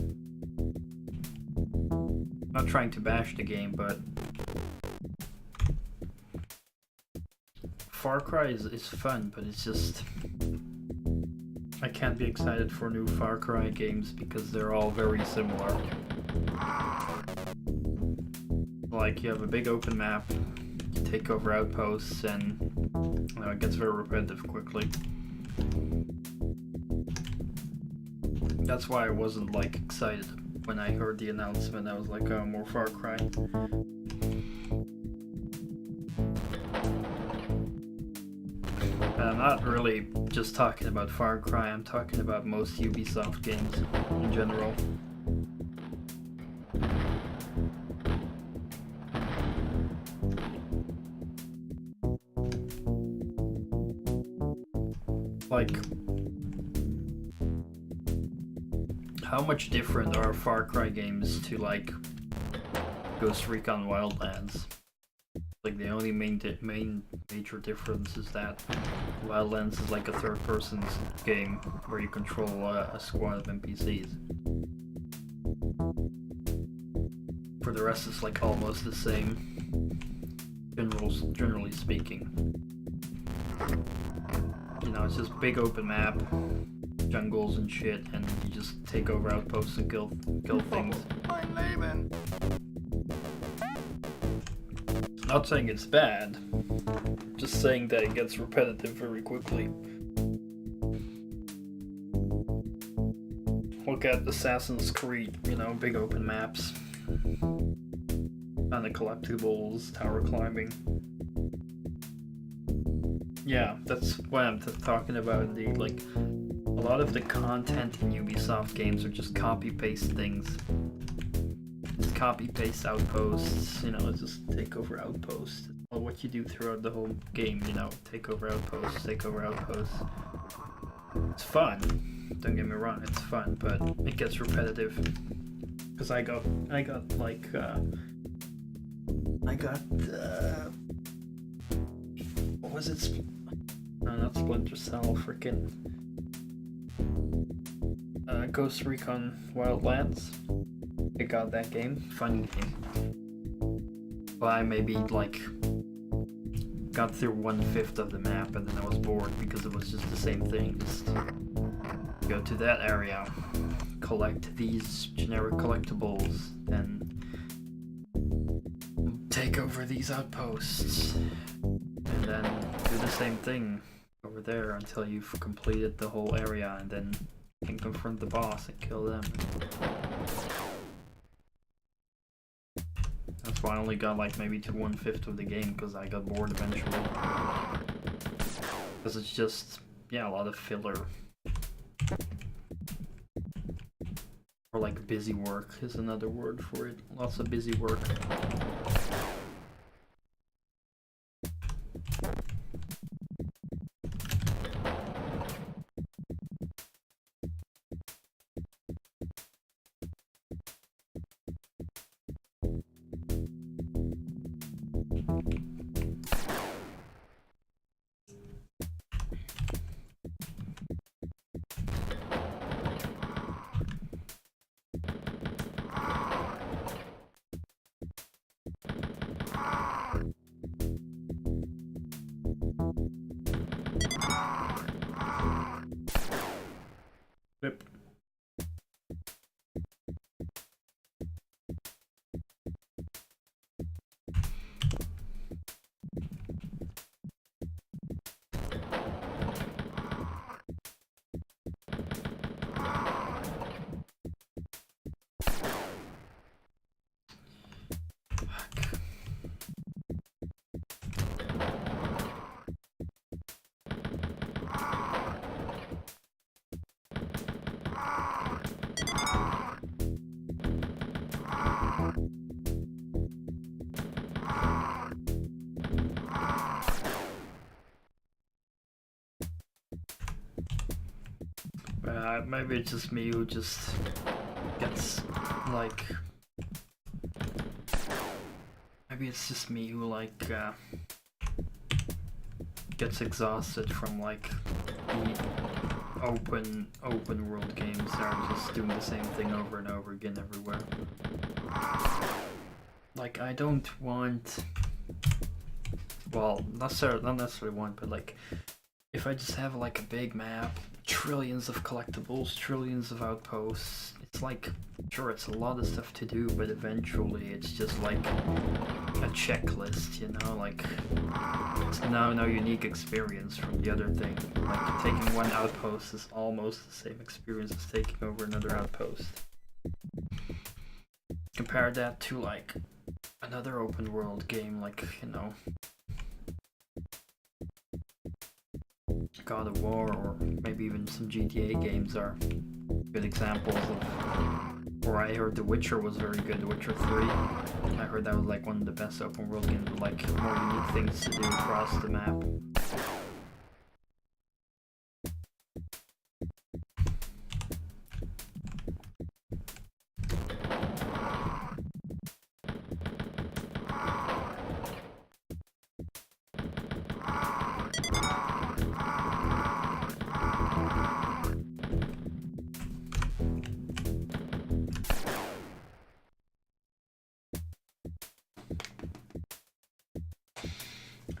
Not trying to bash the game, but Far Cry is fun, but it's just I can't be excited for new Far Cry games because they're all very similar. Like, you have a big open map, you take over outposts, and you know, it gets very repetitive quickly. That's why I wasn't like excited when I heard the announcement. I was like, oh, more Far Cry. And I'm not really just talking about Far Cry, I'm talking about most Ubisoft games in general. Like, how much different are Far Cry games to like Ghost Recon Wildlands? Like, the only main major difference is that Wildlands is like a third-person game where you control a squad of NPCs. For the rest, it's like almost the same, generally speaking. You know, it's just big open map, jungles and shit, and you just take over outposts and kill things. I'm leaving. Not saying it's bad, just saying that it gets repetitive very quickly. Look at Assassin's Creed, you know, big open maps, and the collectibles, tower climbing. Yeah, that's what I'm talking about indeed. Like, a lot of the content in Ubisoft games are just copy-paste things. Just copy-paste outposts, you know, just take over outposts. Or what you do throughout the whole game, you know, take over outposts, take over outposts. It's fun, don't get me wrong, it's fun, but it gets repetitive. Because I got like, what was it? No, not Splinter Cell, freaking Ghost Recon Wildlands. I got that game, fun game. But I maybe like got through 1/5 of the map and then I was bored because it was just the same thing. Just go to that area, collect these generic collectibles, then take over these outposts, and then do the same thing over there until you've completed the whole area, and then you can confront the boss and kill them. That's why I only got like maybe to 1/5 of the game, because I got bored eventually. Because it's just, yeah, a lot of filler. Or like busy work is another word for it. Lots of busy work. Yep. Maybe it's just me who just gets like maybe it's just me who like gets exhausted from like the open world games that are just doing the same thing over and over again everywhere. Like I don't want, well, not necessarily want, but like if I just have like a big map, trillions of collectibles, trillions of outposts, it's like, sure, it's a lot of stuff to do, but eventually it's just like a checklist, you know, like it's no unique experience from the other thing. Like taking one outpost is almost the same experience as taking over another outpost. Compare that to like another open world game, like, you know, God of War, or maybe even some GTA games are good examples of, or I heard The Witcher was very good, The Witcher 3. I heard that was like one of the best open world games with like more unique things to do across the map.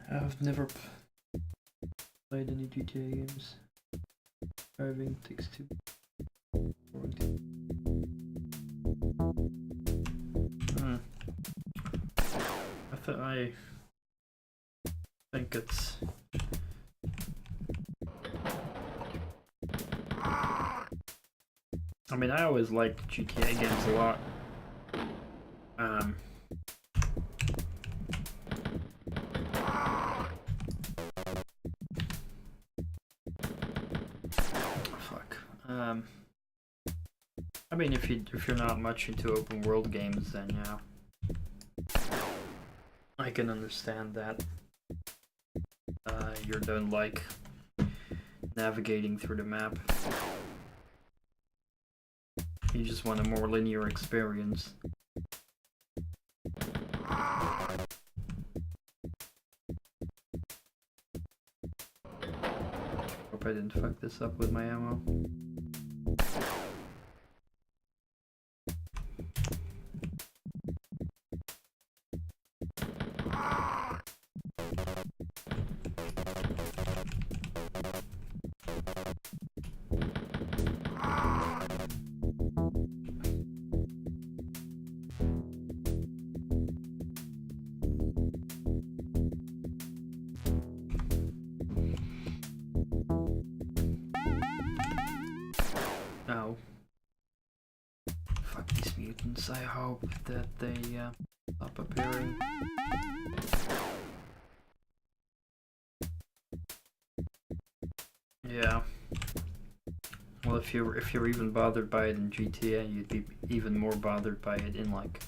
I've never played any GTA games. Driving takes two. I think it's I mean, I always liked GTA games a lot. I mean, if you're not much into open world games, then yeah, I can understand that. You don't like navigating through the map. You just want a more linear experience. Hope I didn't fuck this up with my ammo. No. Fuck these mutants. I hope that they stop appearing. Yeah. Well, if you're even bothered by it in GTA, you'd be even more bothered by it in like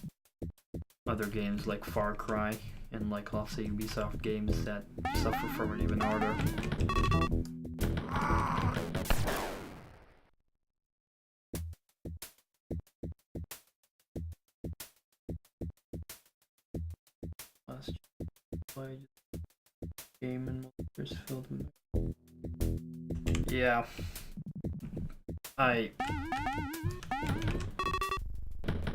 other games like Far Cry and like lots of Ubisoft games that suffer from it even harder. Last played game and multiplayer filled with. Yeah. I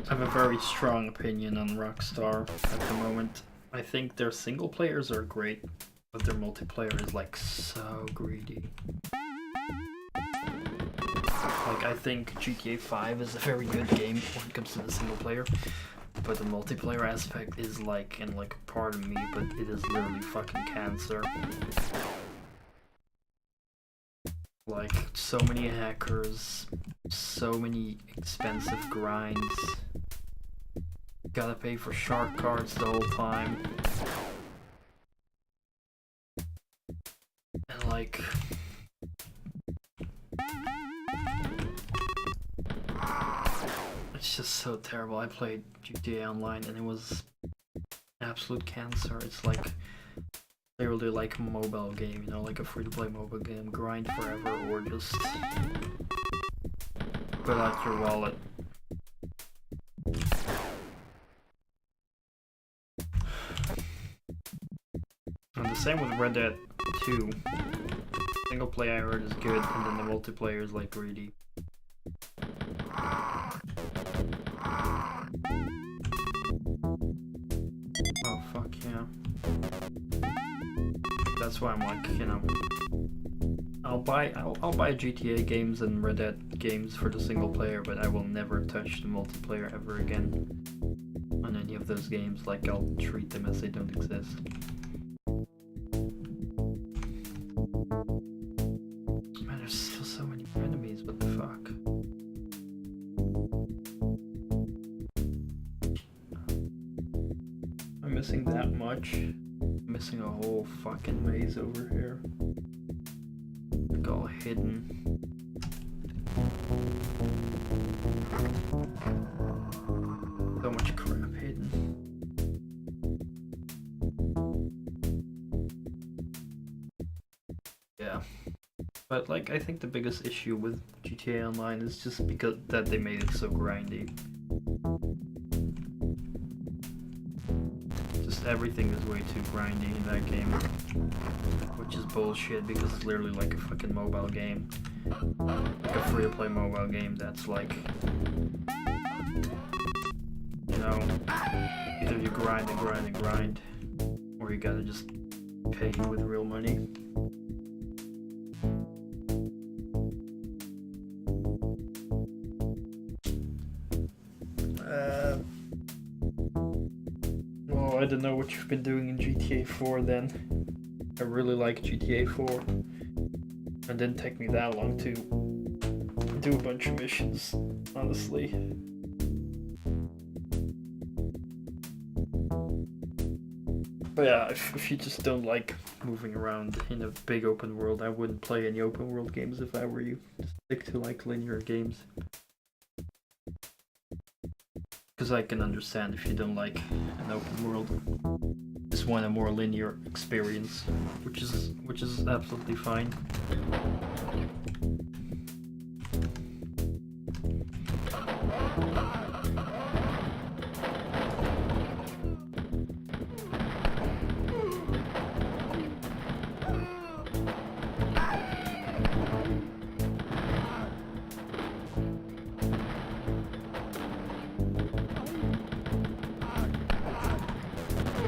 have a very strong opinion on Rockstar at the moment. I think their single players are great, but their multiplayer is like so greedy. Like, I think GTA 5 is a very good game when it comes to the single player, but the multiplayer aspect is like, and like, pardon me, but it is literally fucking cancer. Like, so many hackers, so many expensive grinds. Gotta pay for shark cards the whole time. And like... it's just so terrible. I played GTA Online and it was absolute cancer. It's like... literally like a mobile game, you know, like a free-to-play mobile game. Grind forever or just put out your wallet. And the same with Red Dead 2. Single player I heard is good, and then the multiplayer is like greedy. Oh fuck yeah. That's why I'm like, you know, I'll buy GTA games and Red Dead games for the single player, but I will never touch the multiplayer ever again on any of those games. Like, I'll treat them as they don't exist. Man, there's still so many enemies, what the fuck? I'm missing that much. I'm missing a whole fucking maze over here. Like all hidden. So much crap hidden. Yeah. But like, I think the biggest issue with GTA Online is just because that they made it so grindy. Just everything is way too grindy in that game. Which is bullshit because it's literally like a fucking mobile game. Like a free-to-play mobile game that's like, you know, either you grind and grind and grind, or you gotta just pay with real money. Well, I don't know what you've been doing in GTA 4 then. I really like GTA 4. It didn't take me that long to do a bunch of missions, honestly. But yeah, if you just don't like moving around in a big open world, I wouldn't play any open world games if I were you. Just stick to like linear games. Because I can understand if you don't like an open world. Just want a more linear experience, which is absolutely fine.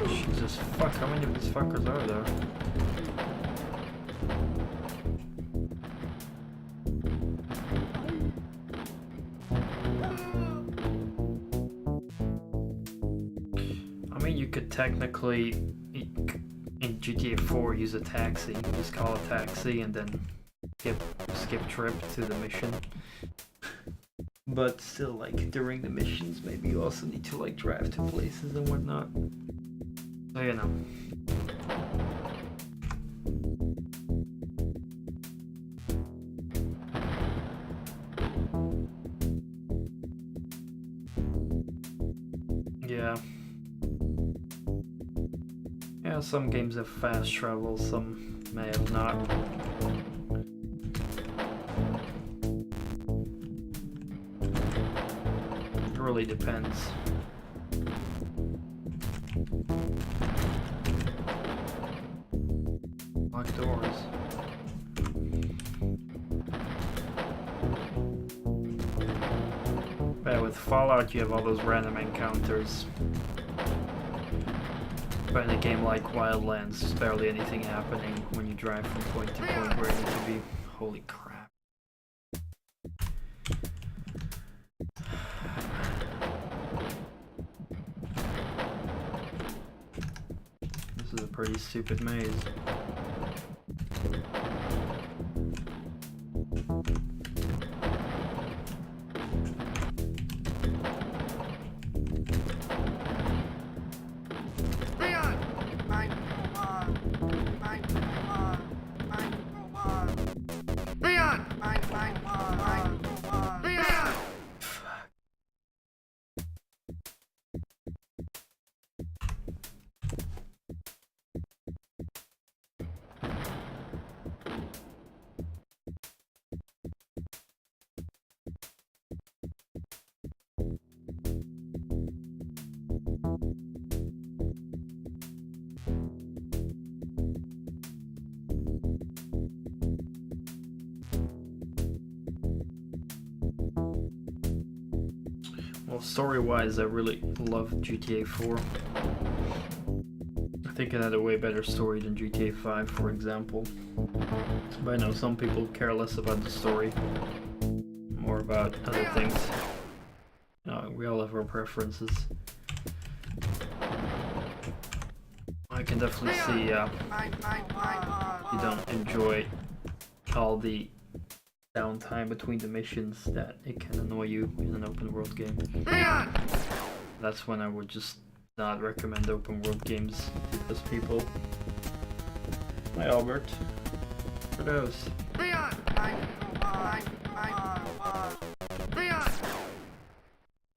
Jesus fuck, how many of these fuckers are there? I mean, you could technically, in GTA 4, use a taxi. You just call a taxi and then skip trip to the mission. But still, like, during the missions, maybe you also need to, like, drive to places and whatnot. So, you know. Yeah. Yeah, some games have fast travel, some may have not. It really depends. Locked doors. Yeah, with Fallout you have all those random encounters. But in a game like Wildlands, there's barely anything happening when you drive from point to point where you need to be. Holy crap. This is a pretty stupid maze. Well, story-wise, I really love GTA 4. I think it had a way better story than GTA 5, for example. But I know some people care less about the story, more about other things. We all have our preferences. I can definitely see you don't enjoy all the downtime between the missions, that it can annoy you in an open world game. That's when I would just not recommend open world games to those people. Hi Albert. Proteus.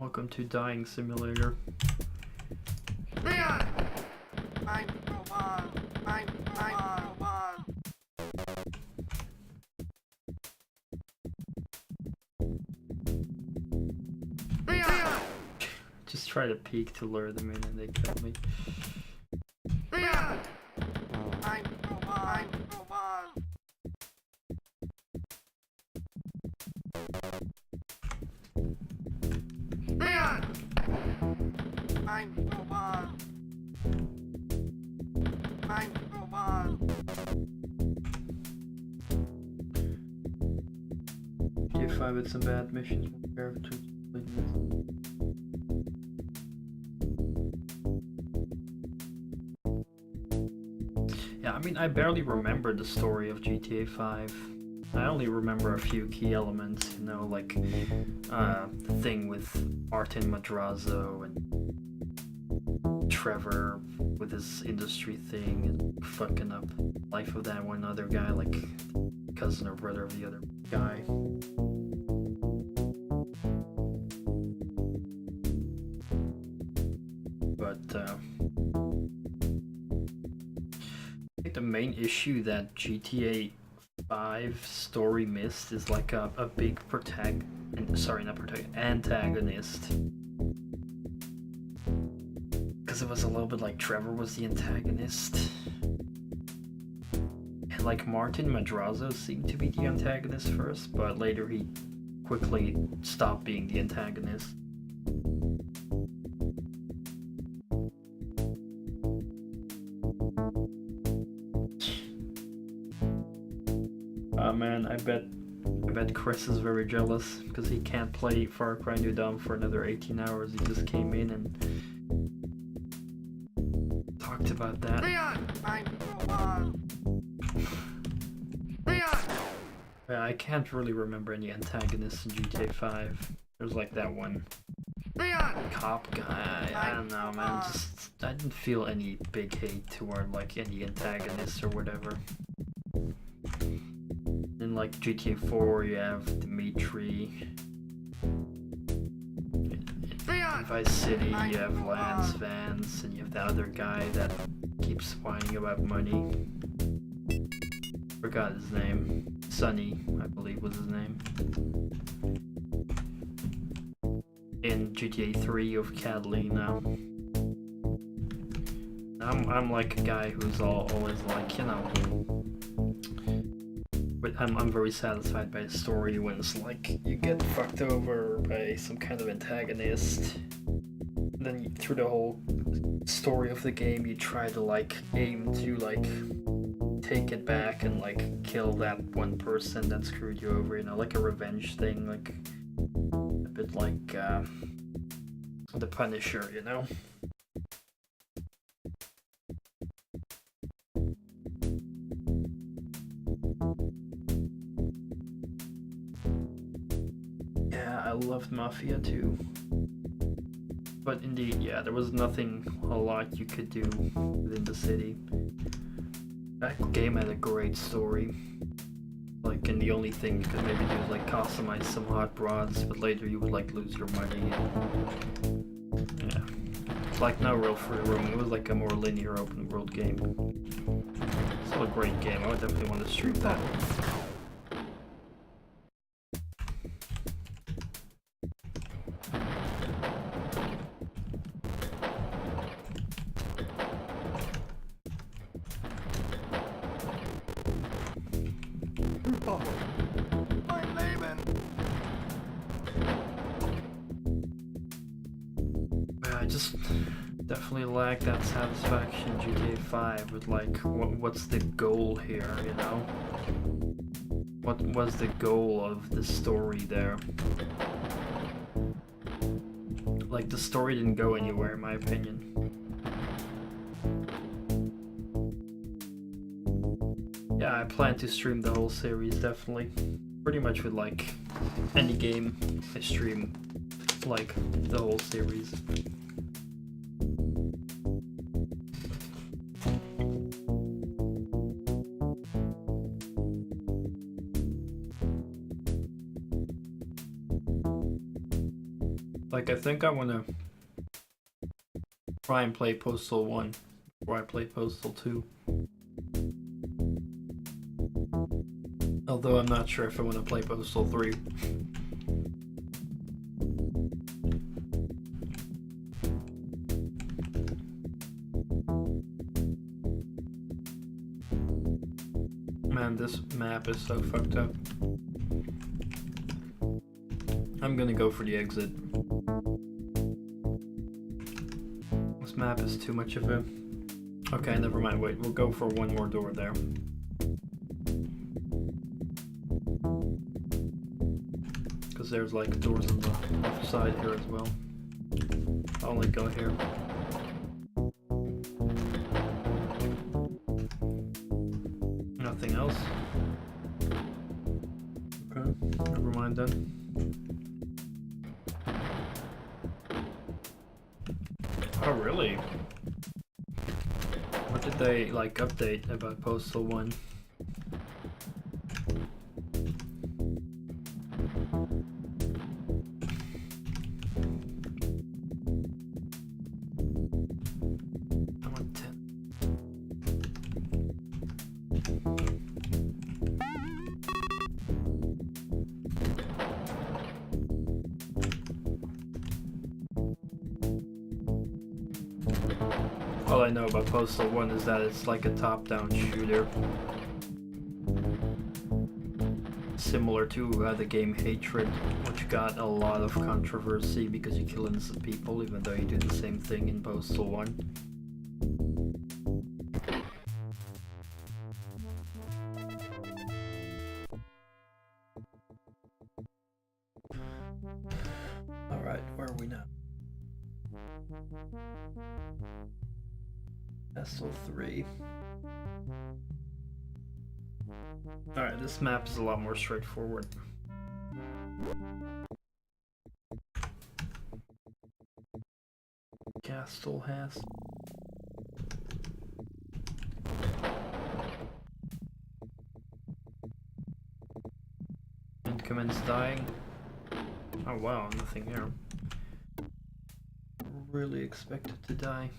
Welcome to Dying Simulator. Just try to peek to lure them in and they kill me. GTA 5 had some bad missions with characters. Yeah, I mean, I barely remember the story of GTA 5. I only remember a few key elements, you know, like the thing with Martin Madrazo and Trevor with his industry thing and fucking up the life of that one other guy, like cousin or brother of the other guy. But I think the main issue that GTA 5 story missed is like a big antagonist. Because it was a little bit like Trevor was the antagonist. And like Martin Madrazo seemed to be the antagonist first, but later he quickly stopped being the antagonist. Oh man, I bet Chris is very jealous because he can't play Far Cry New Dawn for another 18 hours. He just came in and talked about that. Yeah, I can't really remember any antagonists in GTA 5. There's like that one cop guy. I don't know, man. Just I didn't feel any big hate toward like any antagonists or whatever. In like GTA 4, you have Dimitri. In Vice City, you have Lance Vance, and you have the other guy that keeps whining about money. Forgot his name. Sonny, I believe was his name. In GTA 3, you have Catalina. I'm like a guy who's always like, you know. But I'm very satisfied by the story when it's like you get fucked over by some kind of antagonist. Then through the whole story of the game, you try to like aim to like take it back and like kill that one person that screwed you over, you know, like a revenge thing, like a bit like the Punisher, you know. I loved Mafia 2. But indeed, yeah, there was nothing a lot you could do within the city. That game had a great story. Like, and the only thing you could maybe do is like customize some hot rods, but later you would like lose your money. And, yeah. It's like no real free roam. It was like a more linear open world game. Still a great game. I would definitely want to stream that. really lack that satisfaction in GTA 5 with like, what's the goal here, you know? What was the goal of the story there? Like, the story didn't go anywhere, in my opinion. Yeah, I plan to stream the whole series, definitely. Pretty much with, like, any game I stream, like, the whole series. Like, I think I want to try and play Postal 1 before I play Postal 2. Although I'm not sure if I want to play Postal 3. Man, this map is so fucked up. I'm gonna go for the exit. This map is too much of a... Okay, never mind, wait, we'll go for one more door there. Because there's like doors on the left side here as well. I'll only go here. Nothing else. Okay, never mind then. Oh really? What did they like update about Postal 1? I'm on 10. All I know about Postal 1 is that it's like a top-down shooter. Similar to the game Hatred, which got a lot of controversy because you kill innocent people, even though you do the same thing in Postal 1. Alright, where are we now? Castle 3. Alright, this map is a lot more straightforward. Castle has. And commence dying. Oh wow, nothing here. Really expected to die.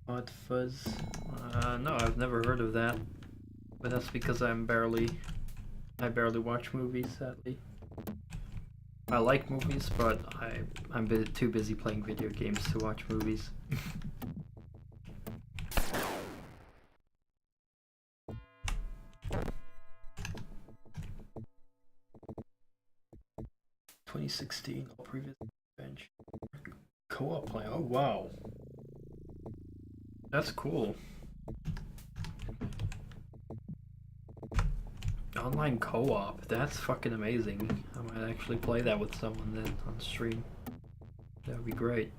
Hot Fuzz. No, I've never heard of that. But that's because I barely watch movies, sadly. I like movies, but I'm too busy playing video games to watch movies. 2016, all previous bench. Co-op play. Oh wow. That's cool. Online co-op, that's fucking amazing. I might actually play that with someone then on stream. That would be great.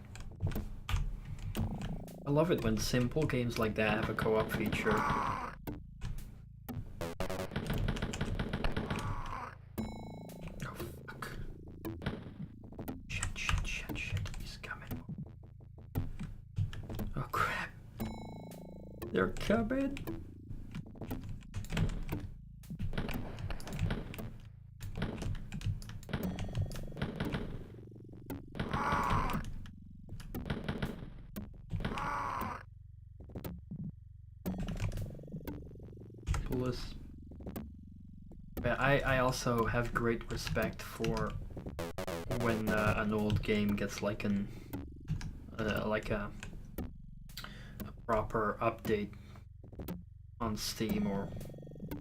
I love it when simple games like that have a co-op feature. Oh fuck. Shit, he's coming. Oh crap. They're coming. I also have great respect for when an old game gets like a proper update on Steam or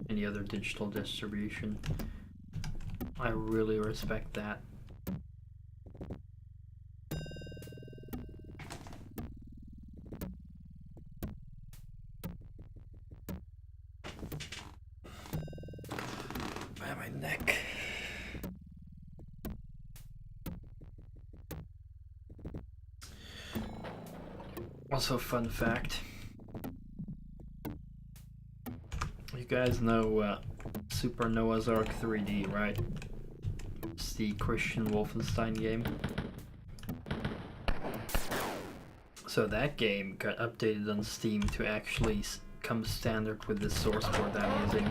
any other digital distribution. I really respect that. My neck. Also, fun fact. You guys know Super Noah's Ark 3D, right? It's the Christian Wolfenstein game. So that game got updated on Steam to actually come standard with the source code I'm using.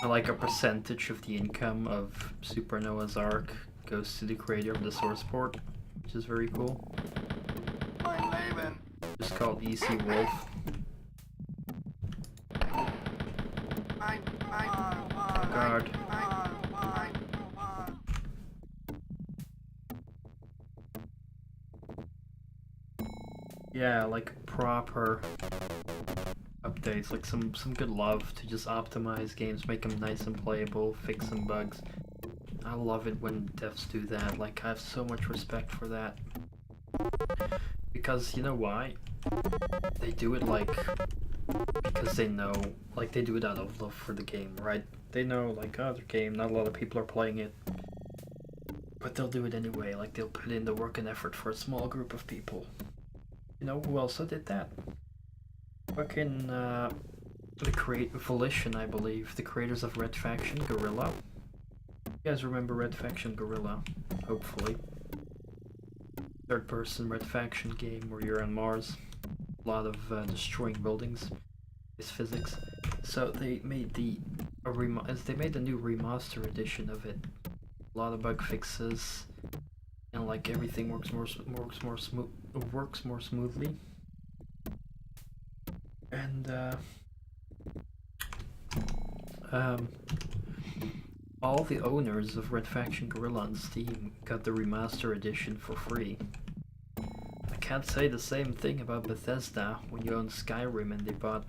Like a percentage of the income of Super Noah's Ark goes to the creator of the source port, which is very cool. Just called Easy Wolf. God. Yeah, like proper updates, like some good love to just optimize games, make them nice and playable, fix some bugs. I love it when devs do that. Like, I have so much respect for that. Because you know why? They do it like because they know, like they do it out of love for the game, right? They know like, oh, the game, not a lot of people are playing it. But they'll do it anyway, like they'll put in the work and effort for a small group of people. You know who also did that? Fucking the Volition, I believe, the creators of Red Faction Guerrilla. You guys remember Red Faction Guerrilla? Hopefully. Third-person Red Faction game where you're on Mars. A lot of destroying buildings. It's physics. So they made a new remaster edition of it. A lot of bug fixes, and like everything works more smoothly. And all the owners of Red Faction Guerrilla on Steam got the remaster edition for free. I can't say the same thing about Bethesda when you own Skyrim and they brought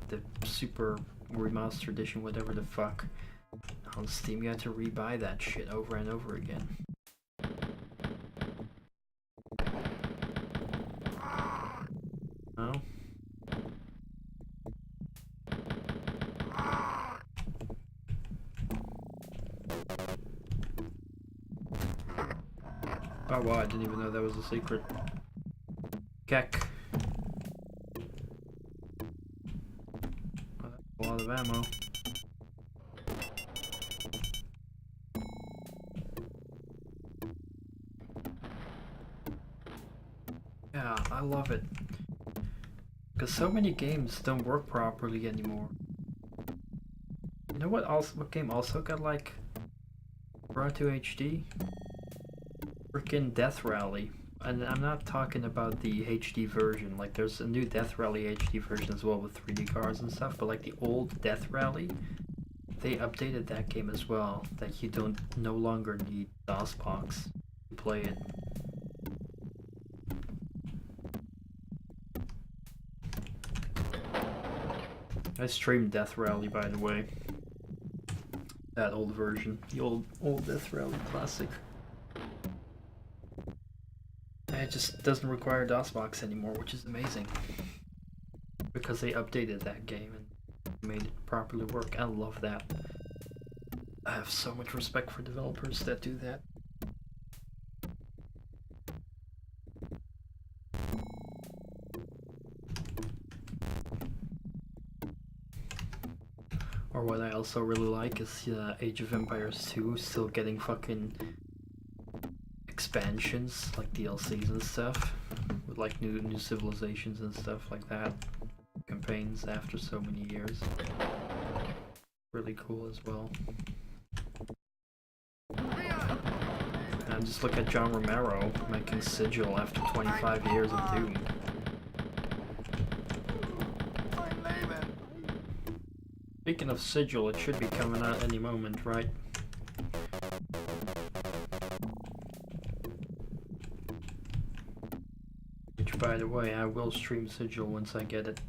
the super remaster edition, whatever the fuck, on Steam. You had to rebuy that shit over and over again. No? Oh wow, I didn't even know that was a secret. Keck. Oh, that's a lot of ammo. Yeah, I love it. Because so many games don't work properly anymore. You know what game also got like brought to HD? Freaking Death Rally. And I'm not talking about the HD version. Like there's a new Death Rally HD version as well with 3D cars and stuff, but like the old Death Rally, they updated that game as well, that you don't no longer need DOSBox to play it. I streamed Death Rally, by the way. That old version. The old Death Rally classic. And it just doesn't require DOSBox anymore, which is amazing. Because they updated that game and made it properly work. I love that. I have so much respect for developers that do that. Or what I also really like is Age of Empires 2 still getting fucking expansions, like DLCs and stuff, with like new civilizations and stuff like that. Campaigns after so many years. Really cool as well. And just look at John Romero making Sigil after 25 years of Doom. Speaking of Sigil, it should be coming out any moment, right? Which, by the way, I will stream Sigil once I get it.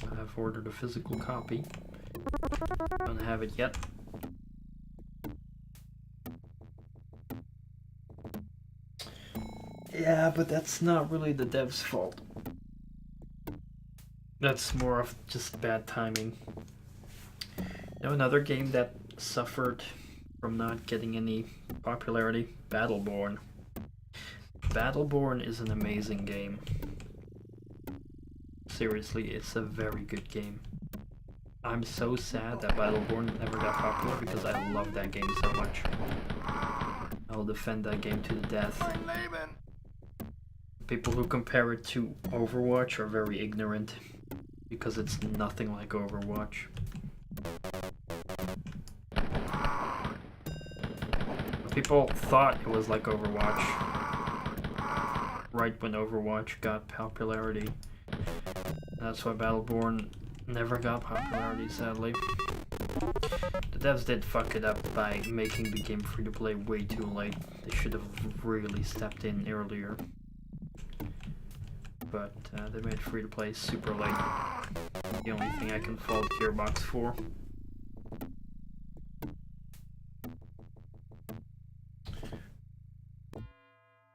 I've ordered a physical copy. Don't have it yet. Yeah, but that's not really the dev's fault. That's more of just bad timing. You know, another game that suffered from not getting any popularity, Battleborn. Battleborn is an amazing game. Seriously, it's a very good game. I'm so sad that Battleborn never got popular because I love that game so much. I'll defend that game to the death. People who compare it to Overwatch are very ignorant because it's nothing like Overwatch. People thought it was like Overwatch right when Overwatch got popularity. That's why Battleborn never got popularity, sadly. The devs did fuck it up by making the game free to play way too late. They should have really stepped in earlier. But they made free to play super late. The only thing I can fault Gearbox for.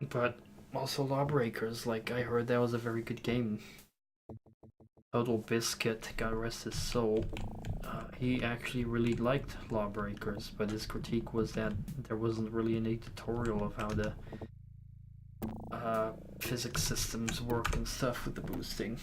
But also Lawbreakers, like I heard that was a very good game. Total Biscuit, God rest his soul, he actually really liked Lawbreakers, but his critique was that there wasn't really any tutorial of how the physics systems work and stuff with the boosting.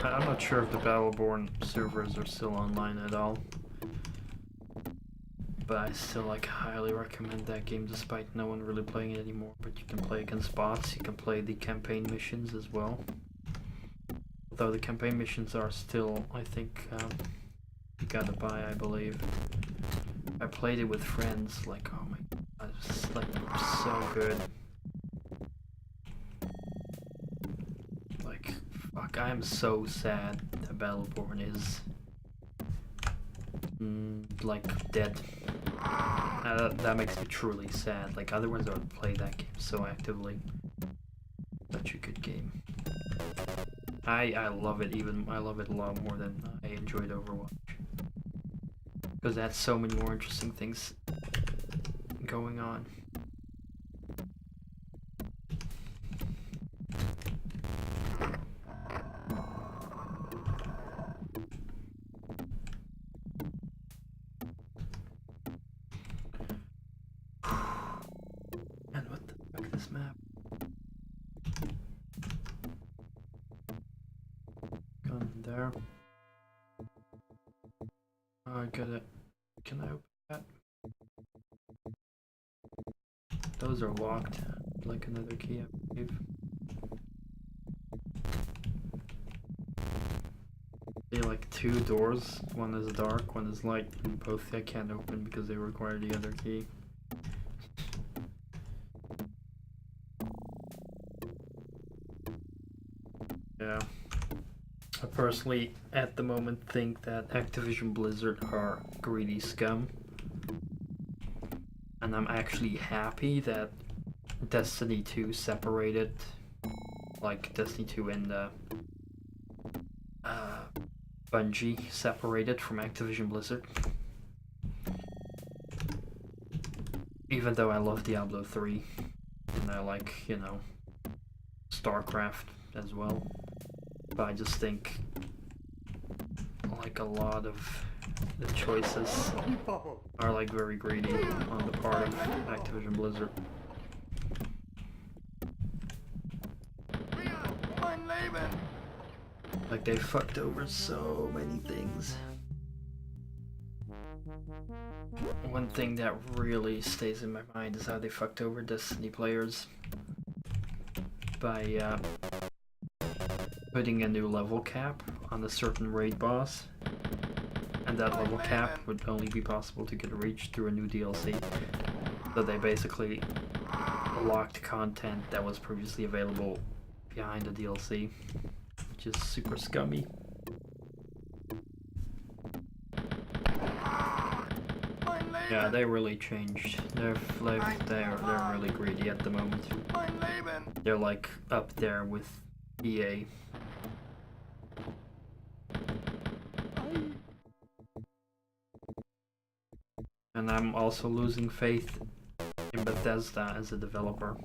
I'm not sure if the Battleborn servers are still online at all, but I still like highly recommend that game despite no one really playing it anymore. But you can play against bots, you can play the campaign missions as well. Although the campaign missions are still, I think, you gotta buy, I believe. I played it with friends, like, oh my god, it's like so good. Fuck, I am so sad that Battleborn is like dead. That makes me truly sad. Like otherwise I would play that game so actively. Such a good game. I love it I love it a lot more than I enjoyed Overwatch. Because it has so many more interesting things going on. There. Oh, I got it. Can I open that? Those are locked. Like another key, I believe. See, like two doors. One is dark, one is light, and both I can't open because they require the other key. Yeah. I personally, at the moment, think that Activision Blizzard are greedy scum. And I'm actually happy that Destiny 2 separated, like Destiny 2 and Bungie separated from Activision Blizzard. Even though I love Diablo 3, and I like, you know, StarCraft as well. But I just think, like, a lot of the choices are, like, very greedy on the part of Activision Blizzard. Like, they fucked over so many things. One thing that really stays in my mind is how they fucked over Destiny players by putting a new level cap on a certain raid boss, and that level cap would only be possible to get reached through a new DLC. So they basically locked content that was previously available behind the DLC, which is super scummy. Yeah, they really changed. They're really greedy at the moment. They're like up there with EA. And I'm also losing faith in Bethesda as a developer.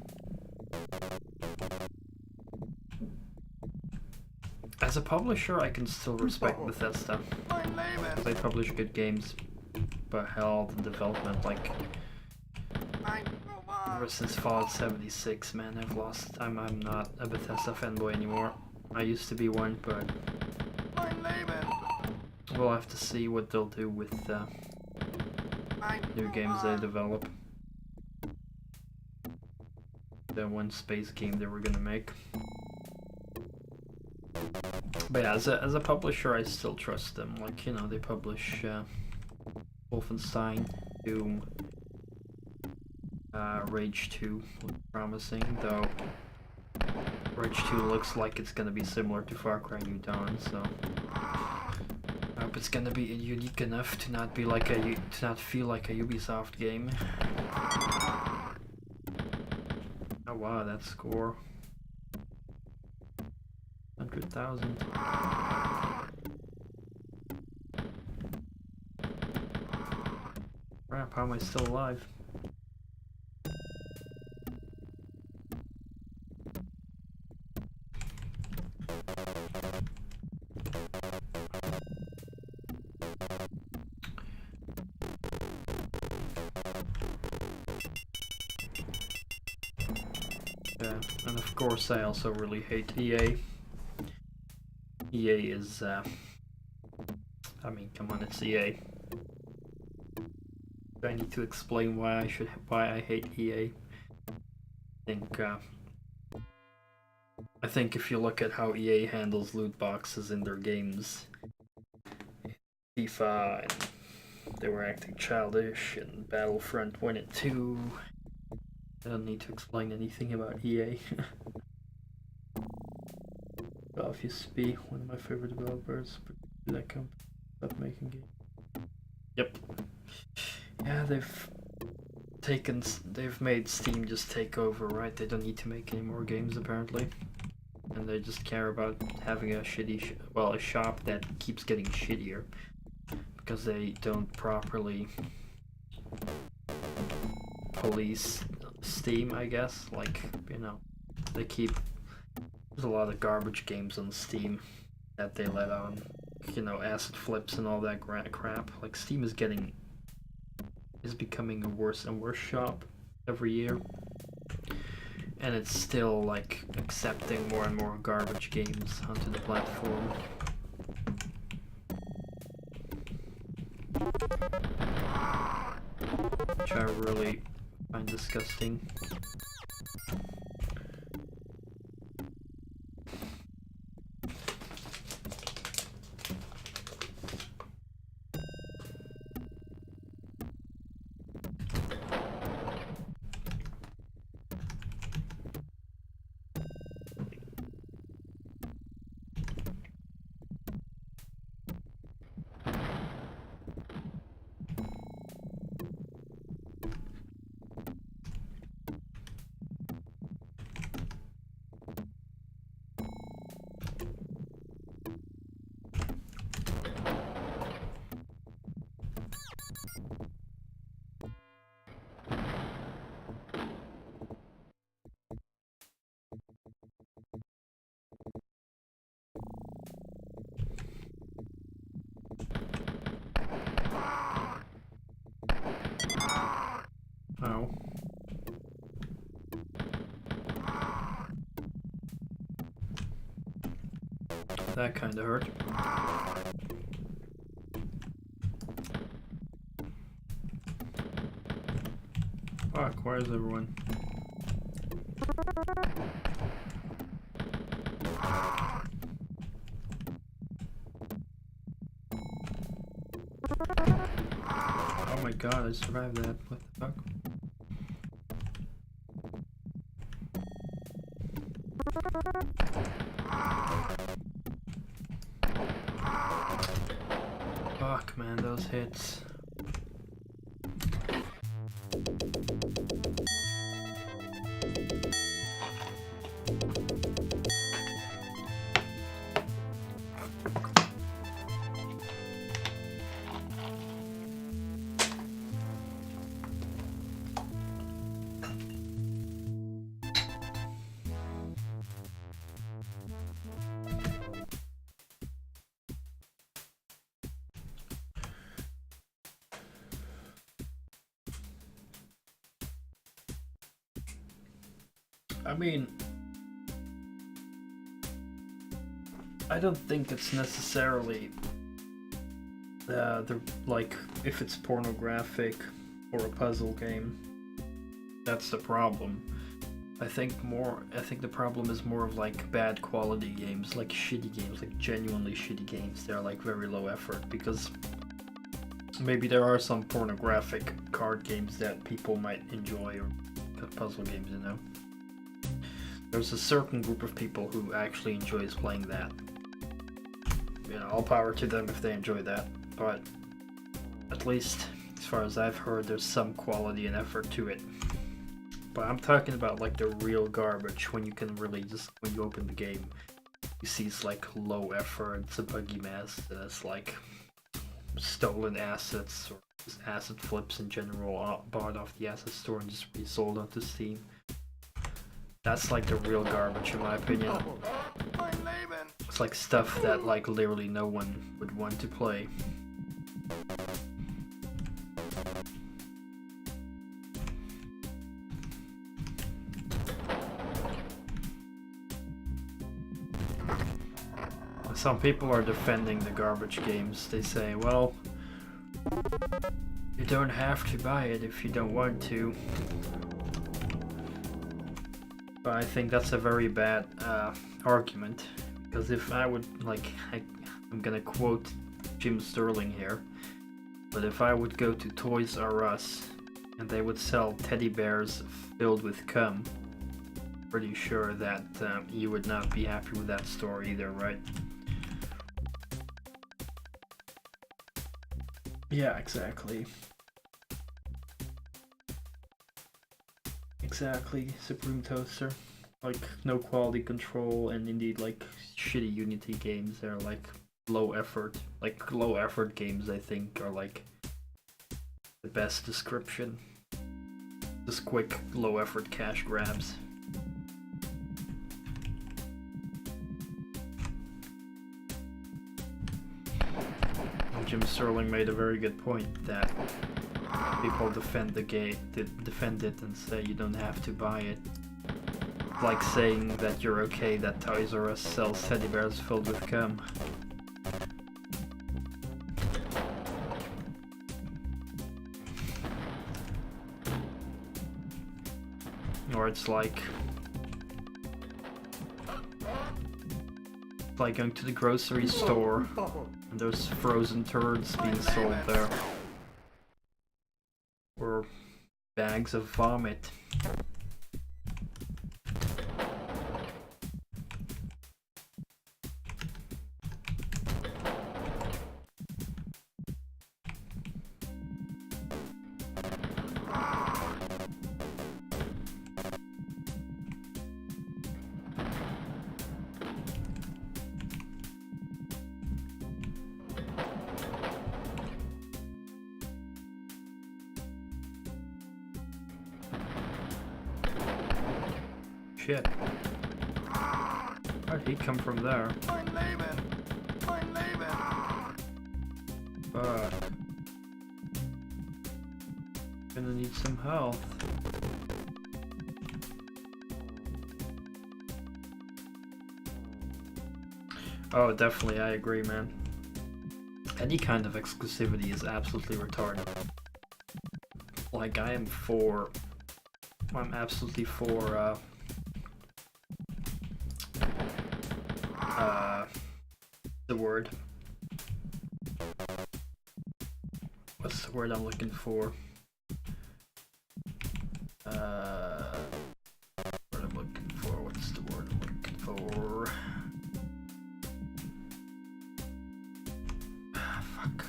As a publisher, I can still respect Bethesda. They publish good games. But hell, the development, like, ever since Fallout 76, man, I've lost. I'm not a Bethesda fanboy anymore. I used to be one, but we'll have to see what they'll do with new games they develop. The one space game they were gonna make. But yeah, as a publisher, I still trust them. Like, you know, they publish Wolfenstein, Doom, Rage 2 looks promising, though Rage 2 looks like it's gonna be similar to Far Cry New Dawn, so I hope it's gonna be unique enough to not be like to not feel like a Ubisoft game. Oh wow, that score. 100,000. Crap, how am I still alive? Yeah, and of course I also really hate EA. EA is, I mean, come on, it's EA. Do I need to explain why I hate EA? I think if you look at how EA handles loot boxes in their games, FIFA, and they were acting childish, and Battlefront 1 and 2, I don't need to explain anything about EA. Valve used to be one of my favorite developers, but that company stopped making games. Yep. Yeah, they've made Steam just take over, right? They don't need to make any more games apparently, and they just care about having a shitty, a shop that keeps getting shittier because they don't properly police Steam, I guess. Like, you know, there's a lot of garbage games on Steam that they let on, you know, acid flips and all that crap. Like, Steam is becoming a worse and worse shop every year, and it's still like accepting more and more garbage games onto the platform. Which I really find disgusting. Oh. That kinda hurt. Fuck, where's everyone? Oh my god, I survived that. What the fuck? man, those hits. I mean, I don't think it's necessarily like if it's pornographic or a puzzle game, that's the problem. I think the problem is more of like bad quality games, like shitty games, like genuinely shitty games. They're like very low effort, because maybe there are some pornographic card games that people might enjoy, or puzzle games, you know. There's a certain group of people who actually enjoys playing that. You know, all power to them if they enjoy that, but at least as far as I've heard, there's some quality and effort to it. But I'm talking about like the real garbage, when you can really just, when you open the game, you see it's like low effort, it's a buggy mess, it's like stolen assets or just asset flips in general, bought off the asset store and just resold onto Steam. That's like the real garbage in my opinion. It's like stuff that like literally no one would want to play. Some people are defending the garbage games. They say, well, you don't have to buy it if you don't want to. But I think that's a very bad argument, because if I would, like, I'm gonna quote Jim Sterling here, but if I would go to Toys R Us and they would sell teddy bears filled with cum, pretty sure that you would not be happy with that store either, right? Yeah, exactly. Exactly, Supreme Toaster. Like, no quality control, and indeed, like, shitty Unity games. They're like low effort. Like, low effort games, I think, are like the best description. Just quick, low effort cash grabs. Jim Sterling made a very good point that people defend the game, defend it and say you don't have to buy it. Like saying that you're okay that Toys R Us sells teddy bears filled with cum. Or it's like going to the grocery store and there's frozen turds being sold there. Or bags of vomit. Shit. Where'd he come from there? Fuck. Gonna need some health. Oh, definitely, I agree, man. Any kind of exclusivity is absolutely retarded. Like, I'm absolutely for, the word. What's the word I'm looking for? What I'm looking for? What's the word I'm looking for? Fuck.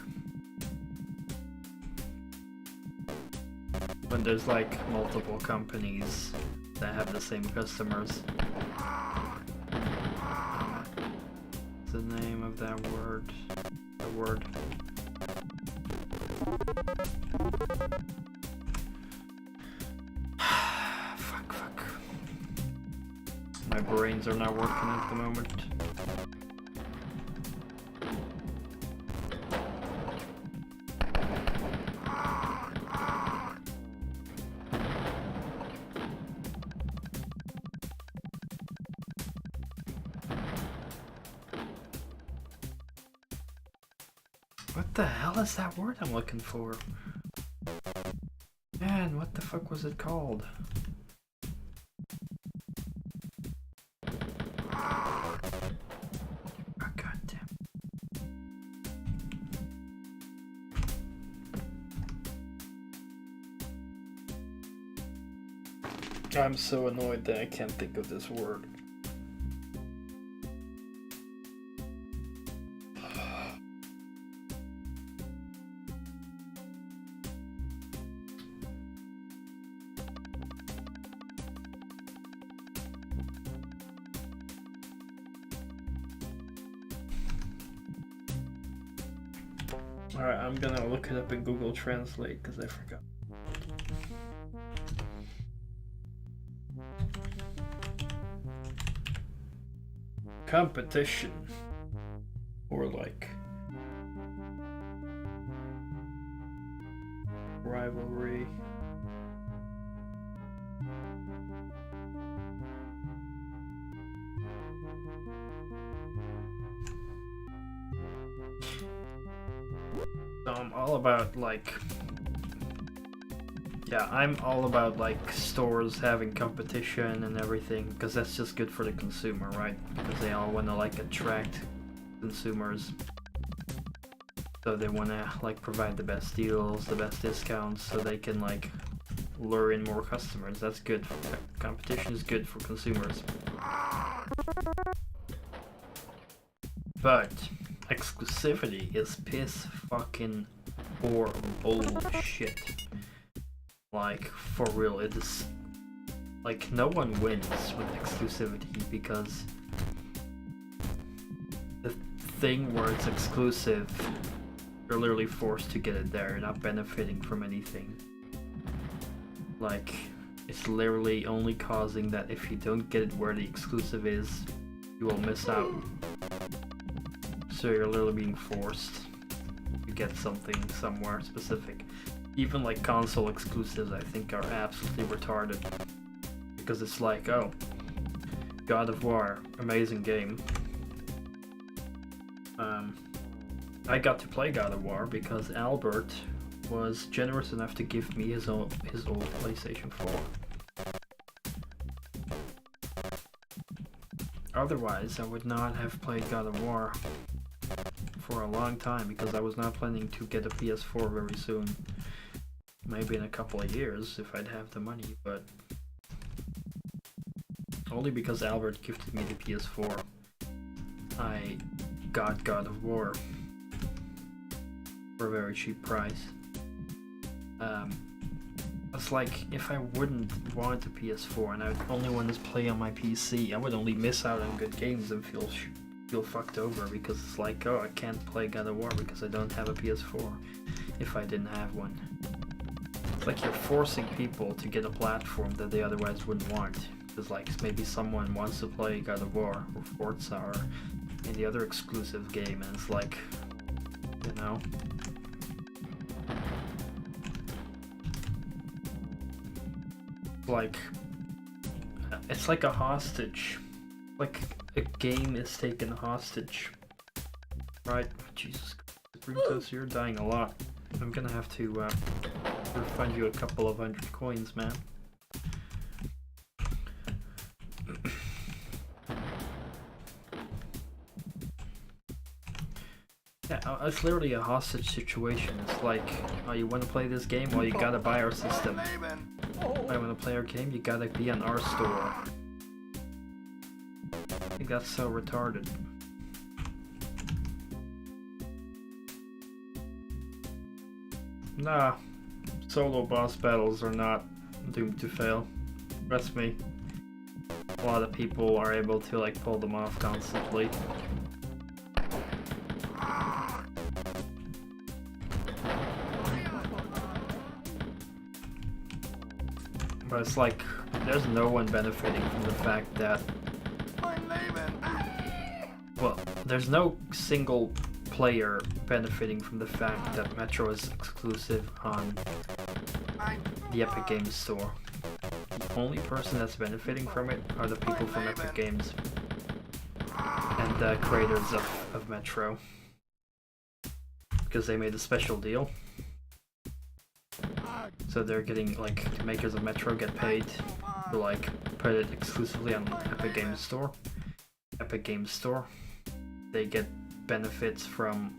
when there's like multiple companies that have the same customers. What's the name of that word? The word. Fuck. My brains are not working at the moment. What the hell is that word I'm looking for? Man, what the fuck was it called? Oh, goddamn. I'm so annoyed that I can't think of this word. Alright, I'm gonna look it up in Google Translate because I forgot. Competition. Or like rivalry. So I'm all about like, yeah, I'm all about like stores having competition and everything because that's just good for the consumer, right? Because they all want to like attract consumers. So they want to like provide the best deals, the best discounts so they can like lure in more customers. That's good. Competition is good for consumers. But exclusivity is piss fucking poor bullshit. Like, for real, it is like no one wins with exclusivity because the thing where it's exclusive, you're literally forced to get it there. You're not benefiting from anything. Like, it's literally only causing that if you don't get it where the exclusive is, you will miss out. So you're literally being forced to get something somewhere specific. Even like console exclusives I think are absolutely retarded. Because it's like, oh, God of War, amazing game. I got to play God of War because Albert was generous enough to give me his old PlayStation 4. Otherwise, I would not have played God of War for a long time because I was not planning to get a PS4 very soon. Maybe in a couple of years if I'd have the money, but only because Albert gifted me the PS4, I got God of War for a very cheap price. It's like if I wouldn't want a PS4 and I would only want to play on my PC, I would only miss out on good games and feel fucked over because it's like, oh, I can't play God of War because I don't have a PS4 if I didn't have one. It's like you're forcing people to get a platform that they otherwise wouldn't want. Because like maybe someone wants to play God of War or Forza or any other exclusive game and it's like, you know. Like, it's like a hostage. Like a game is taken hostage. Right? Jesus Christ, you're dying a lot. I'm gonna have to refund you a couple of 100 coins, man. Yeah, it's literally a hostage situation. It's like, oh, you want to play this game? Well, you gotta buy our system. Oh, I want to play our game? You gotta be on our store. I think that's so retarded. Nah, Solo boss battles are not doomed to fail. Trust me. A lot of people are able to like pull them off constantly. But it's like, there's no one benefiting from the fact that... Well, there's no single player benefiting from the fact that Metro is exclusive on the Epic Games Store. The only person that's benefiting from it are the people from Epic Games and the creators of Metro. Because they made a special deal. So they're getting, like, the makers of Metro get paid to, like, put it exclusively on Epic Games Store. Epic Games Store. They get benefits from,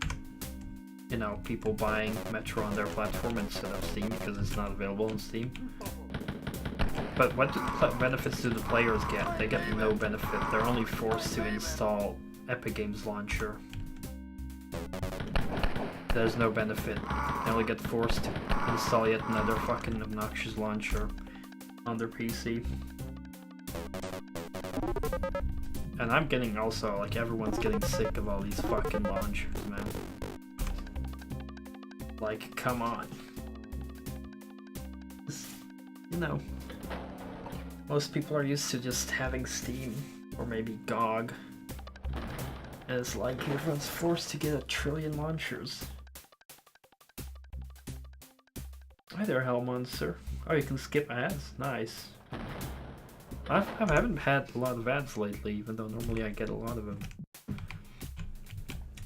you know, people buying Metro on their platform instead of Steam because it's not available on Steam. But what benefits do the players get? They get no benefit. They're only forced to install Epic Games Launcher. There's no benefit. They only get forced to install yet another fucking obnoxious launcher on their PC. And I'm getting also, like, everyone's getting sick of all these fucking launchers, man. Like, come on. Just, you know, most people are used to just having Steam, or maybe GOG. And it's like everyone's forced to get a trillion launchers. Hi there, Hell Monster. Oh, you can skip ads? Nice. I haven't had a lot of ads lately, even though normally I get a lot of them.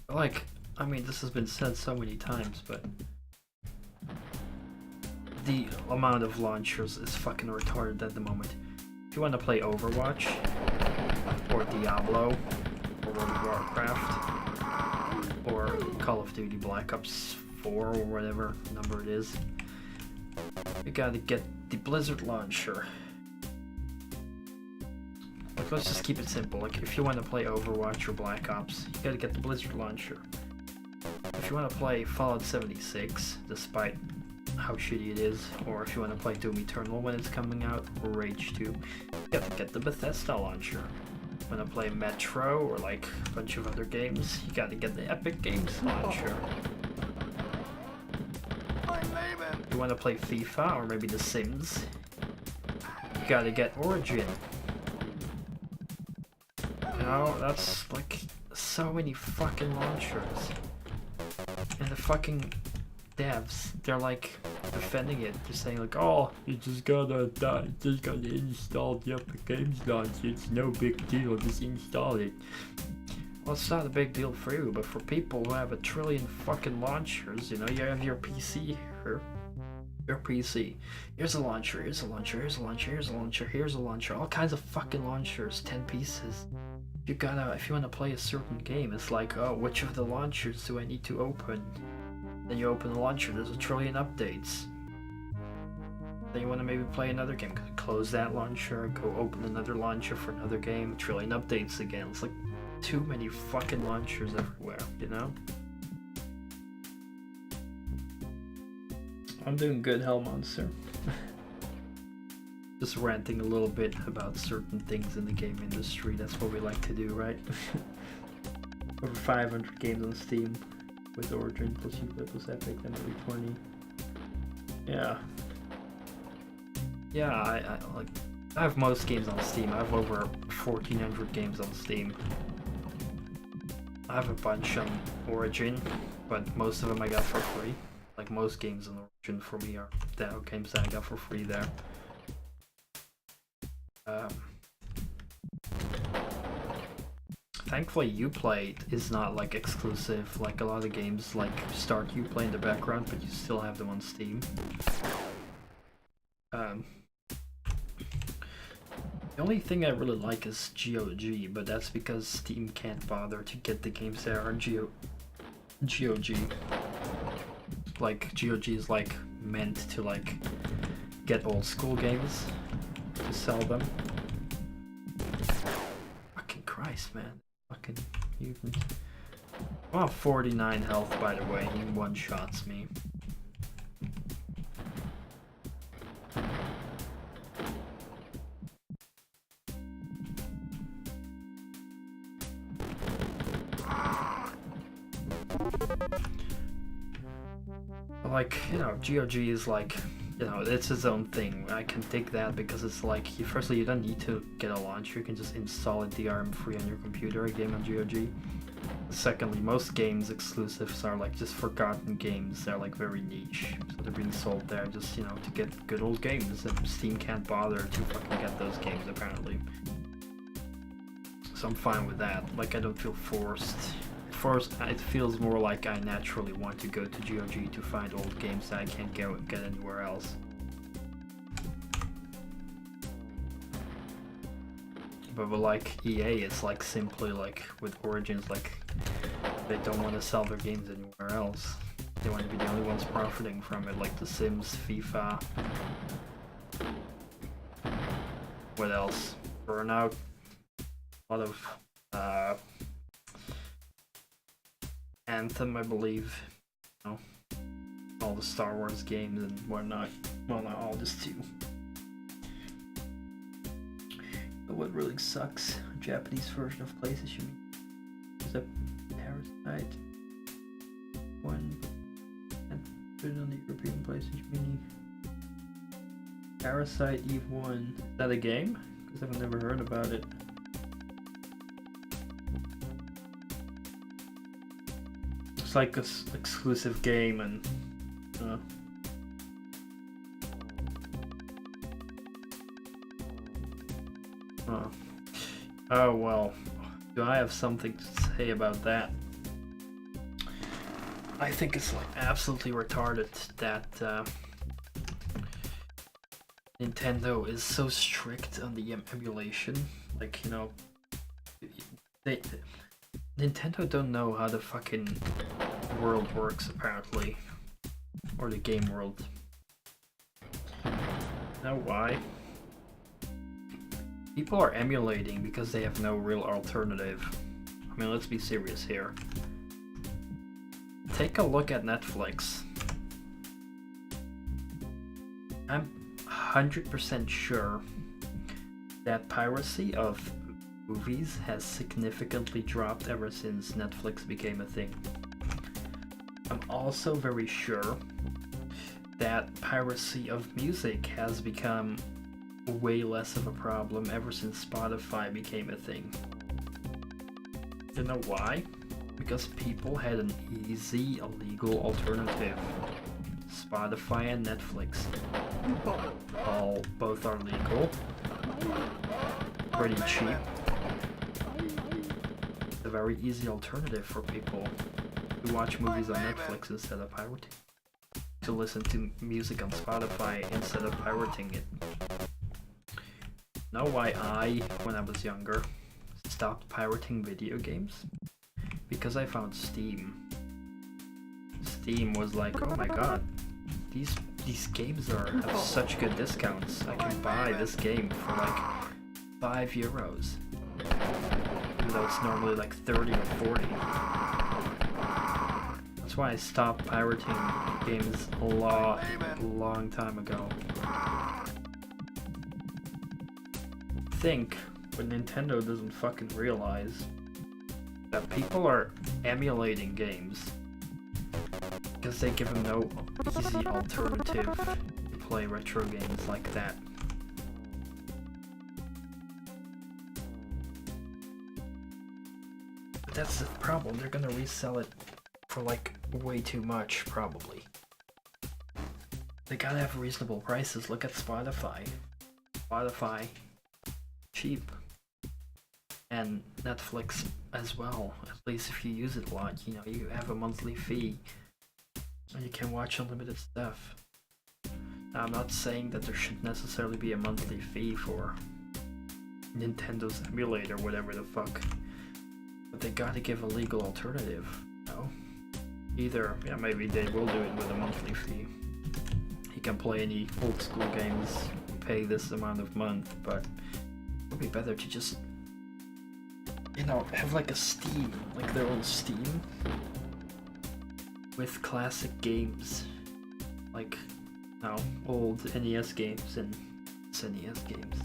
Like, I mean, this has been said so many times, but the amount of launchers is fucking retarded at the moment. If you want to play Overwatch, or Diablo, or World of Warcraft, or Call of Duty Black Ops 4, or whatever number it is, you gotta get the Blizzard launcher. Like, let's just keep it simple. Like, if you want to play Overwatch or Black Ops, you gotta get the Blizzard launcher. If you want to play Fallout 76, despite how shitty it is, or if you want to play Doom Eternal when it's coming out, or Rage 2, you gotta get the Bethesda launcher. Want to play Metro or like a bunch of other games, you gotta get the Epic Games launcher. If you want to play FIFA or maybe The Sims, you gotta get Origin. You know, that's like so many fucking launchers. And the fucking devs, they're like defending it. They're saying like, oh, you just gotta install the Epic Games launcher. It's no big deal, just install it. Well, it's not a big deal for you, but for people who have a trillion fucking launchers, you know, you have your PC here. Your PC. Here's a launcher, here's a launcher, here's a launcher, here's a launcher, here's a launcher. All kinds of fucking launchers, 10 pieces. If you want to play a certain game, it's like, oh, which of the launchers do I need to open? Then you open the launcher, there's a trillion updates. Then you want to maybe play another game, close that launcher, go open another launcher for another game, trillion updates again. It's like too many fucking launchers everywhere, you know? I'm doing good, Hell Monster. Just ranting a little bit about certain things in the game industry. That's what we like to do, right? Over 500 games on Steam with Origin plus Uplay plus Epic, and every 20. Yeah. Yeah, I have most games on Steam. I have over 1,400 games on Steam. I have a bunch on Origin, but most of them I got for free. Like most games on Origin for me are games that I got for free there. Thankfully Uplay is not like exclusive like a lot of games like start Uplay in the background, but you still have them on Steam. The only thing I really like is GOG, but that's because Steam can't bother to get the games that are on GOG. Like GOG is like meant to like get old school games to sell them. Fucking Christ, man. Fucking mutant. I'm on 49 health, by the way. He one-shots me. Like, you know, GOG is like, you know, it's its own thing. I can dig that because it's like, firstly, you don't need to get a launcher. You can just install it DRM-free on your computer, a game on GOG. Secondly, most games exclusives are like just forgotten games. They're like very niche, so they're being sold there just, you know, to get good old games, and Steam can't bother to fucking get those games apparently. So I'm fine with that. Like, I don't feel forced. It feels more like I naturally want to go to GOG to find old games that I can't get anywhere else. But with like EA, it's like simply like with Origins, like they don't want to sell their games anywhere else. They want to be the only ones profiting from it, like The Sims, FIFA. What else? Burnout. A lot of Anthem, I believe. You know, all the Star Wars games and whatnot. Well, not all, just two. But what really sucks, a Japanese version of PlayStation is a Parasite one, and put it on the European PlayStation Mini. Parasite Eve 1. Is that a game? Because I've never heard about it. It's like an exclusive game, and oh well, do I have something to say about that? I think it's like absolutely retarded that Nintendo is so strict on the emulation. Like, you know, Nintendo don't know how the fucking world works apparently, or the game world. Know why? People are emulating because they have no real alternative. I mean, let's be serious here. Take a look at Netflix. I'm 100% sure that piracy of movies has significantly dropped ever since Netflix became a thing. I'm also very sure that piracy of music has become way less of a problem ever since Spotify became a thing. You know why? Because people had an easy, illegal alternative. Spotify and Netflix. Both are legal. Pretty cheap. It's a very easy alternative for people to watch movies on Netflix instead of pirating. To listen to music on Spotify instead of pirating it. Know why I, when I was younger, stopped pirating video games? Because I found Steam. Steam was like, oh my god, these games have such good discounts. I can buy this game for like €5. Even though it's normally like 30 or 40. That's why I stopped pirating games a long time ago. I think what Nintendo doesn't fucking realize that people are emulating games because they give them no easy alternative to play retro games like that. But that's the problem, they're gonna resell it for like way too much, probably. They gotta have reasonable prices. Look at Spotify. Spotify, cheap. And Netflix as well, at least if you use it a lot, you know, you have a monthly fee and you can watch unlimited stuff. Now, I'm not saying that there should necessarily be a monthly fee for Nintendo's emulator, whatever the fuck, but they gotta give a legal alternative, you know? Either, yeah, maybe they will do it with a monthly fee. You can play any old school games, pay this amount of month, but it would be better to just, you know, have like a Steam, like their own Steam with classic games, like, you know, old NES games and SNES games.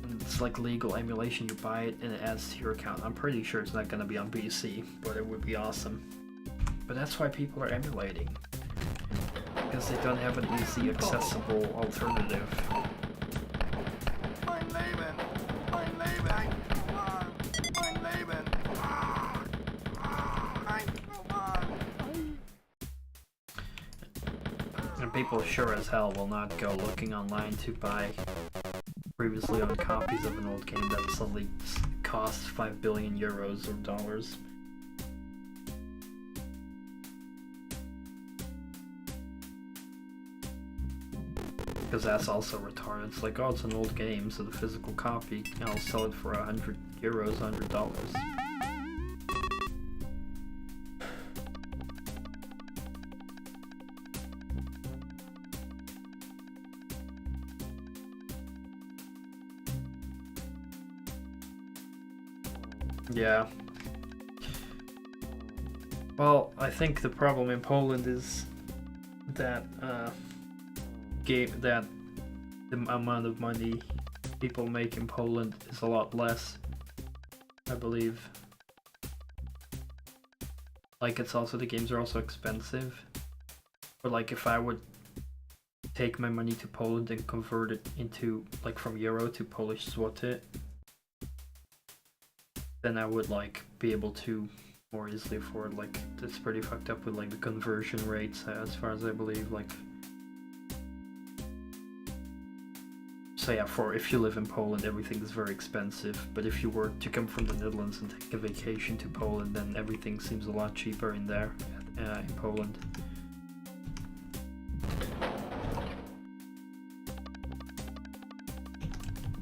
And it's like legal emulation, you buy it and it adds to your account. I'm pretty sure it's not gonna be on PC, but it would be awesome. But that's why people are emulating. Because they don't have an easy, accessible alternative. Mein Leben! Mein Leben! Mein Leben! Mein Leben! And people sure as hell will not go looking online to buy previously owned copies of an old game that suddenly costs 5 billion euros or dollars. Because that's also retarded. It's like, oh, it's an old game, so the physical copy, I'll sell it for 100 euros, $100. Yeah. Well, I think the problem in Poland is that that the amount of money people make in Poland is a lot less, I believe. Like, it's also, the games are also expensive. But like, if I would take my money to Poland and convert it into, like, from euro to Polish zloty, then I would like be able to more easily afford. Like, it's pretty fucked up with like the conversion rates, as far as I believe. Like, so yeah, for if you live in Poland, everything is very expensive. But if you were to come from the Netherlands and take a vacation to Poland, then everything seems a lot cheaper in there, in Poland.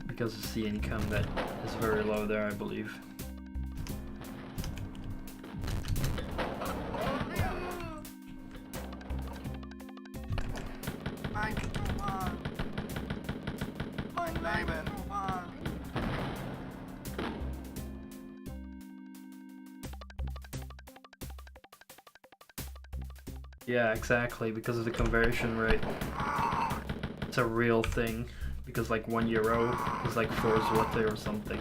Because it's the income that is very low there, I believe. Yeah, exactly, because of the conversion rate. It's a real thing, because like €1 is like 4 zloty or something.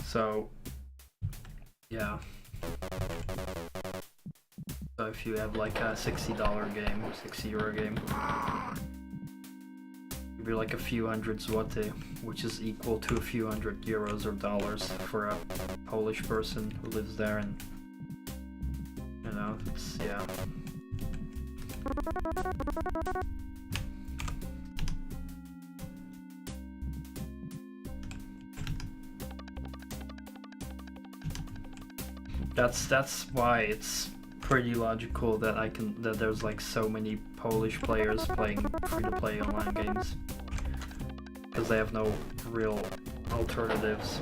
So, yeah. So if you have like a $60 game, €60 game, it'd be like a few hundred zloty, which is equal to a few hundred euros or dollars for a Polish person who lives there, and you know, it's, yeah. That's why it's pretty logical that that there's like so many Polish players playing free-to-play online games, because they have no real alternatives.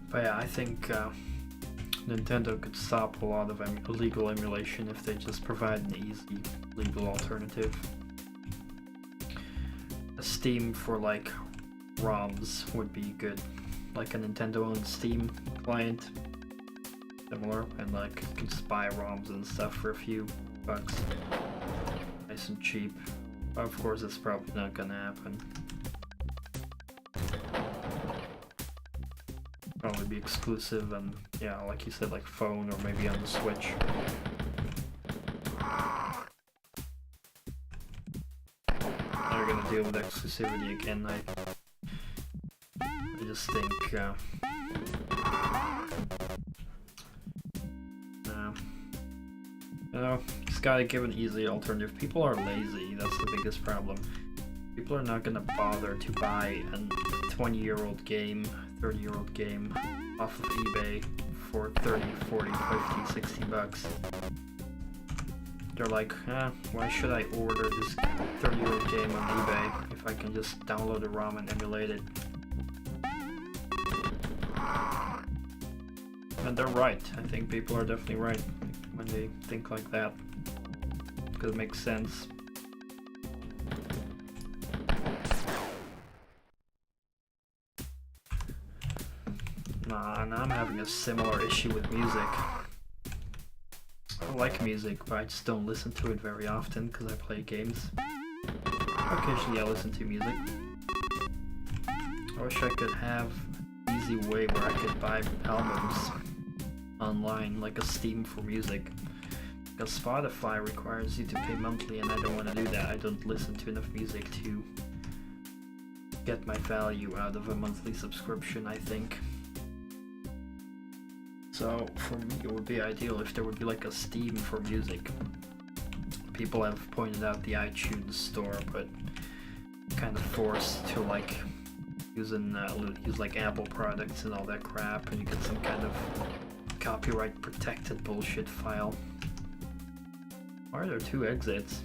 But yeah, I think Nintendo could stop a lot of illegal emulation if they just provide an easy legal alternative. A Steam for like ROMs would be good, like a Nintendo-owned Steam client, similar, and like you can just buy ROMs and stuff for a few bucks, nice and cheap. But of course, it's probably not gonna happen. Probably be exclusive, and yeah, like you said, like phone or maybe on the Switch. They're gonna deal with exclusivity again. I just think you know, just gotta give an easy alternative. People are lazy, that's the biggest problem. People are not gonna bother to buy a 20-year-old game, 30-year-old game off of eBay for 30, 40, 50, 60 bucks. They're like, why should I order this 30-year-old game on eBay if I can just download the ROM and emulate it? And they're right. I think people are definitely right when they think like that, because it makes sense. And I'm having a similar issue with music. I like music, but I just don't listen to it very often because I play games. Occasionally I listen to music. I wish I could have an easy way where I could buy albums online, like a Steam for music. Because Spotify requires you to pay monthly, and I don't want to do that. I don't listen to enough music to get my value out of a monthly subscription, I think. So for me it would be ideal if there would be like a Steam for music. People have pointed out the iTunes store, but kind of forced to like use like Apple products and all that crap, and you get some kind of copyright protected bullshit file. Why are there 2 exits?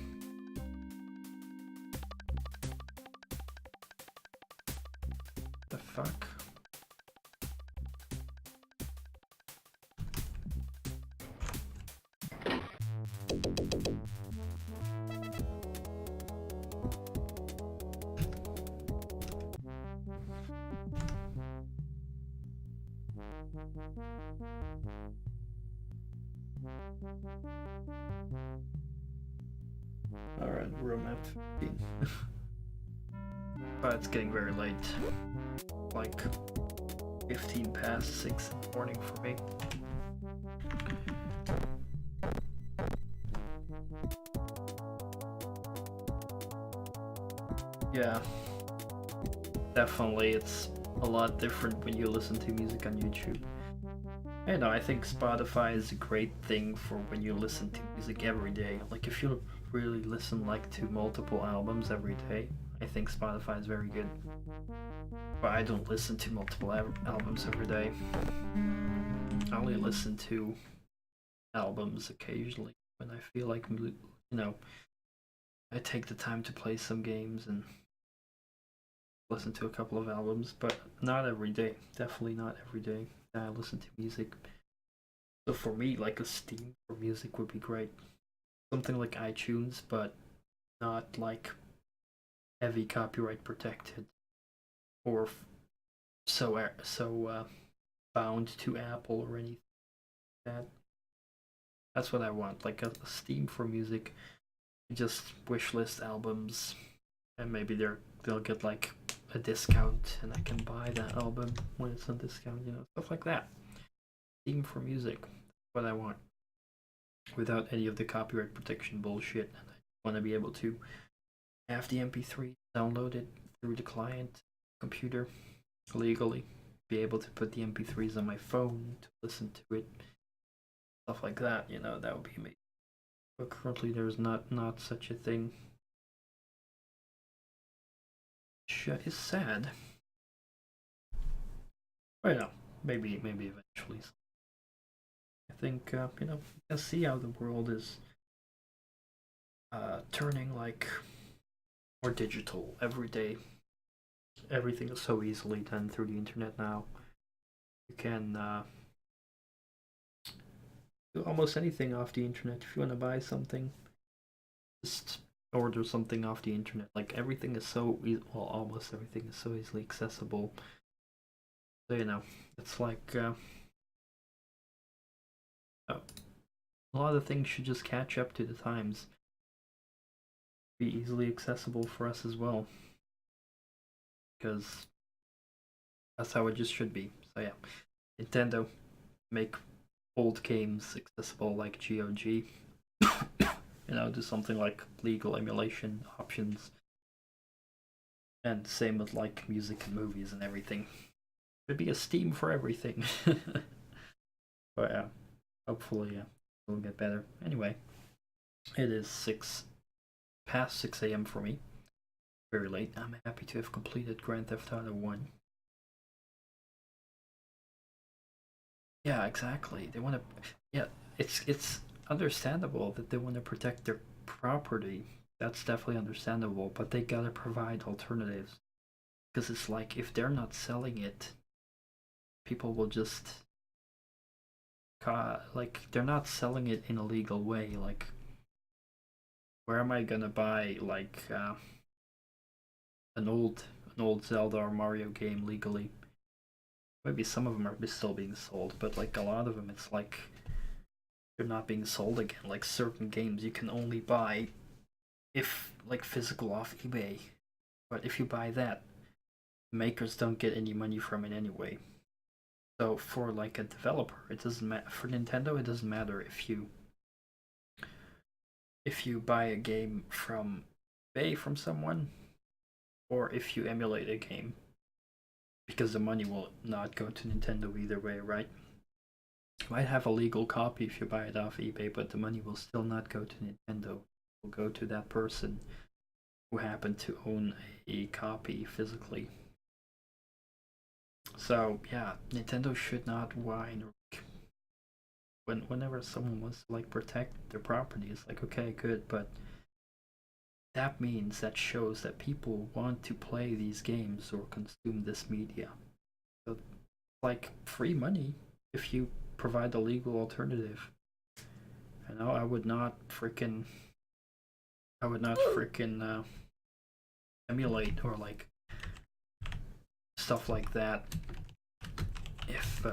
The fuck? Alright, we're on map 15. But it's getting very late. Like 15 past 6 in the morning for me. Yeah. Definitely it's a lot different when you listen to music on YouTube. I know, I think Spotify is a great thing for when you listen to music every day. Like if you really listen like to multiple albums every day, I think Spotify is very good. But I don't listen to multiple albums every day. I only listen to albums occasionally when I feel like, you know, I take the time to play some games and listen to a couple of albums, but not every day. Definitely not every day that I listen to music. So for me, like a Steam for music would be great. Something like iTunes, but not like heavy copyright protected or so bound to Apple or anything like that. That's what I want, like a Steam for music. Just wishlist albums, and maybe they'll get like a discount, and I can buy that album when it's on discount, you know, stuff like that. Steam for music, that's what I want, without any of the copyright protection bullshit. And I want to be able to have the MP3 downloaded through the client computer legally, be able to put the MP3s on my phone to listen to it, stuff like that, you know, that would be amazing. But currently there's not such a thing, which is sad. But you know, maybe eventually. I think you know, you can see how the world is turning like more digital every day. Everything is so easily done through the internet now. You can do almost anything off the internet. If you want to buy something, just order something off the internet. Like everything is so well, almost everything is so easily accessible. So you know, it's like a lot of things should just catch up to the times. Be easily accessible for us as well, because that's how it just should be. So yeah, Nintendo, make old games accessible like GOG. You know, do something like legal emulation options. And same with like music and movies and everything. Should be a Steam for everything. But yeah, hopefully it'll get better. Anyway, it is past 6 a.m. for me. Very late. I'm happy to have completed Grand Theft Auto 1. Yeah, exactly. They want to. Yeah, it's understandable that they want to protect their property. That's definitely understandable, but they gotta provide alternatives because it's like if they're not selling it, people will just like they're not selling it in a legal way. Like, where am I gonna buy like an old Zelda or Mario game legally? Maybe some of them are still being sold, but like a lot of them, it's like they're not being sold again. Like certain games you can only buy if like physical off eBay. But if you buy that, makers don't get any money from it anyway. So for like a developer, it doesn't matter. For Nintendo, it doesn't matter if you buy a game from eBay from someone or if you emulate a game, because the money will not go to Nintendo either way, right? You might have a legal copy if you buy it off eBay, but the money will still not go to Nintendo. It will go to that person who happened to own a copy physically. So yeah, Nintendo should not whine. Whenever someone wants to like protect their property, it's like okay, good, but that means that shows that people want to play these games or consume this media. So like free money if you provide a legal alternative. You know, I would not freaking emulate or like stuff like that if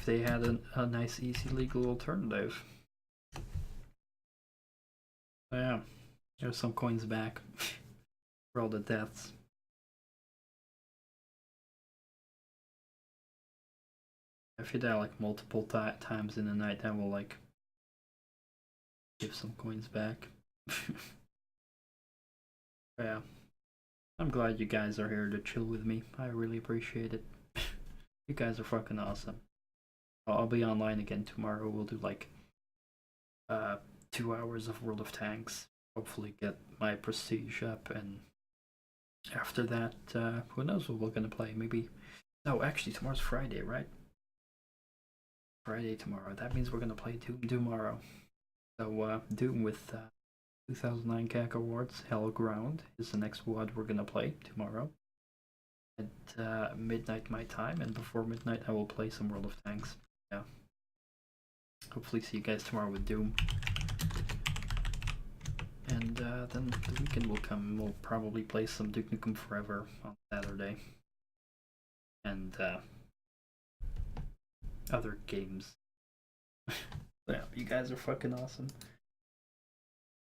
they had a nice easy legal alternative. So yeah, there's some coins back for all the deaths. If you die like multiple times in the night, that will like give some coins back. Yeah, I'm glad you guys are here to chill with me. I really appreciate it. You guys are fucking awesome. I'll be online again tomorrow. We'll do like 2 hours of World of Tanks. Hopefully get my prestige up, and after that, who knows what we're gonna play? Maybe. No, actually, tomorrow's Friday, right? Friday tomorrow. That means we're gonna play Doom tomorrow. So Doom with 2009 CAC Awards. Hellground is the next WOD we're gonna play tomorrow at midnight my time, and before midnight I will play some World of Tanks. Yeah. Hopefully see you guys tomorrow with Doom. And then the weekend will come. We'll probably play some Duke Nukem Forever on Saturday. And other games. Yeah, you guys are fucking awesome.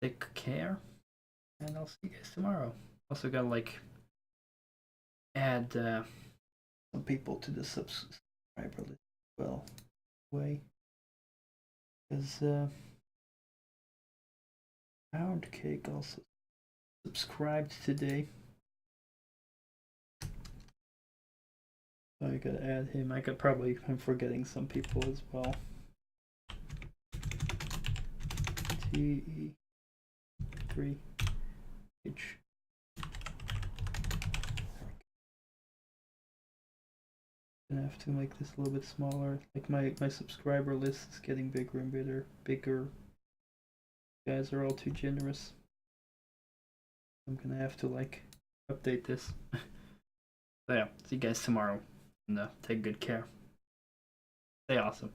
Take care. And I'll see you guys tomorrow. Also gotta like add some people to the subscriber list as well. Because Pound Cake also subscribed today. So I gotta add him. I'm forgetting some people as well. TE3H. Gonna have to make this a little bit smaller. Like my subscriber list is getting bigger and bigger. You guys are all too generous. I'm gonna have to like update this. So yeah, see you guys tomorrow, and take good care. Stay awesome.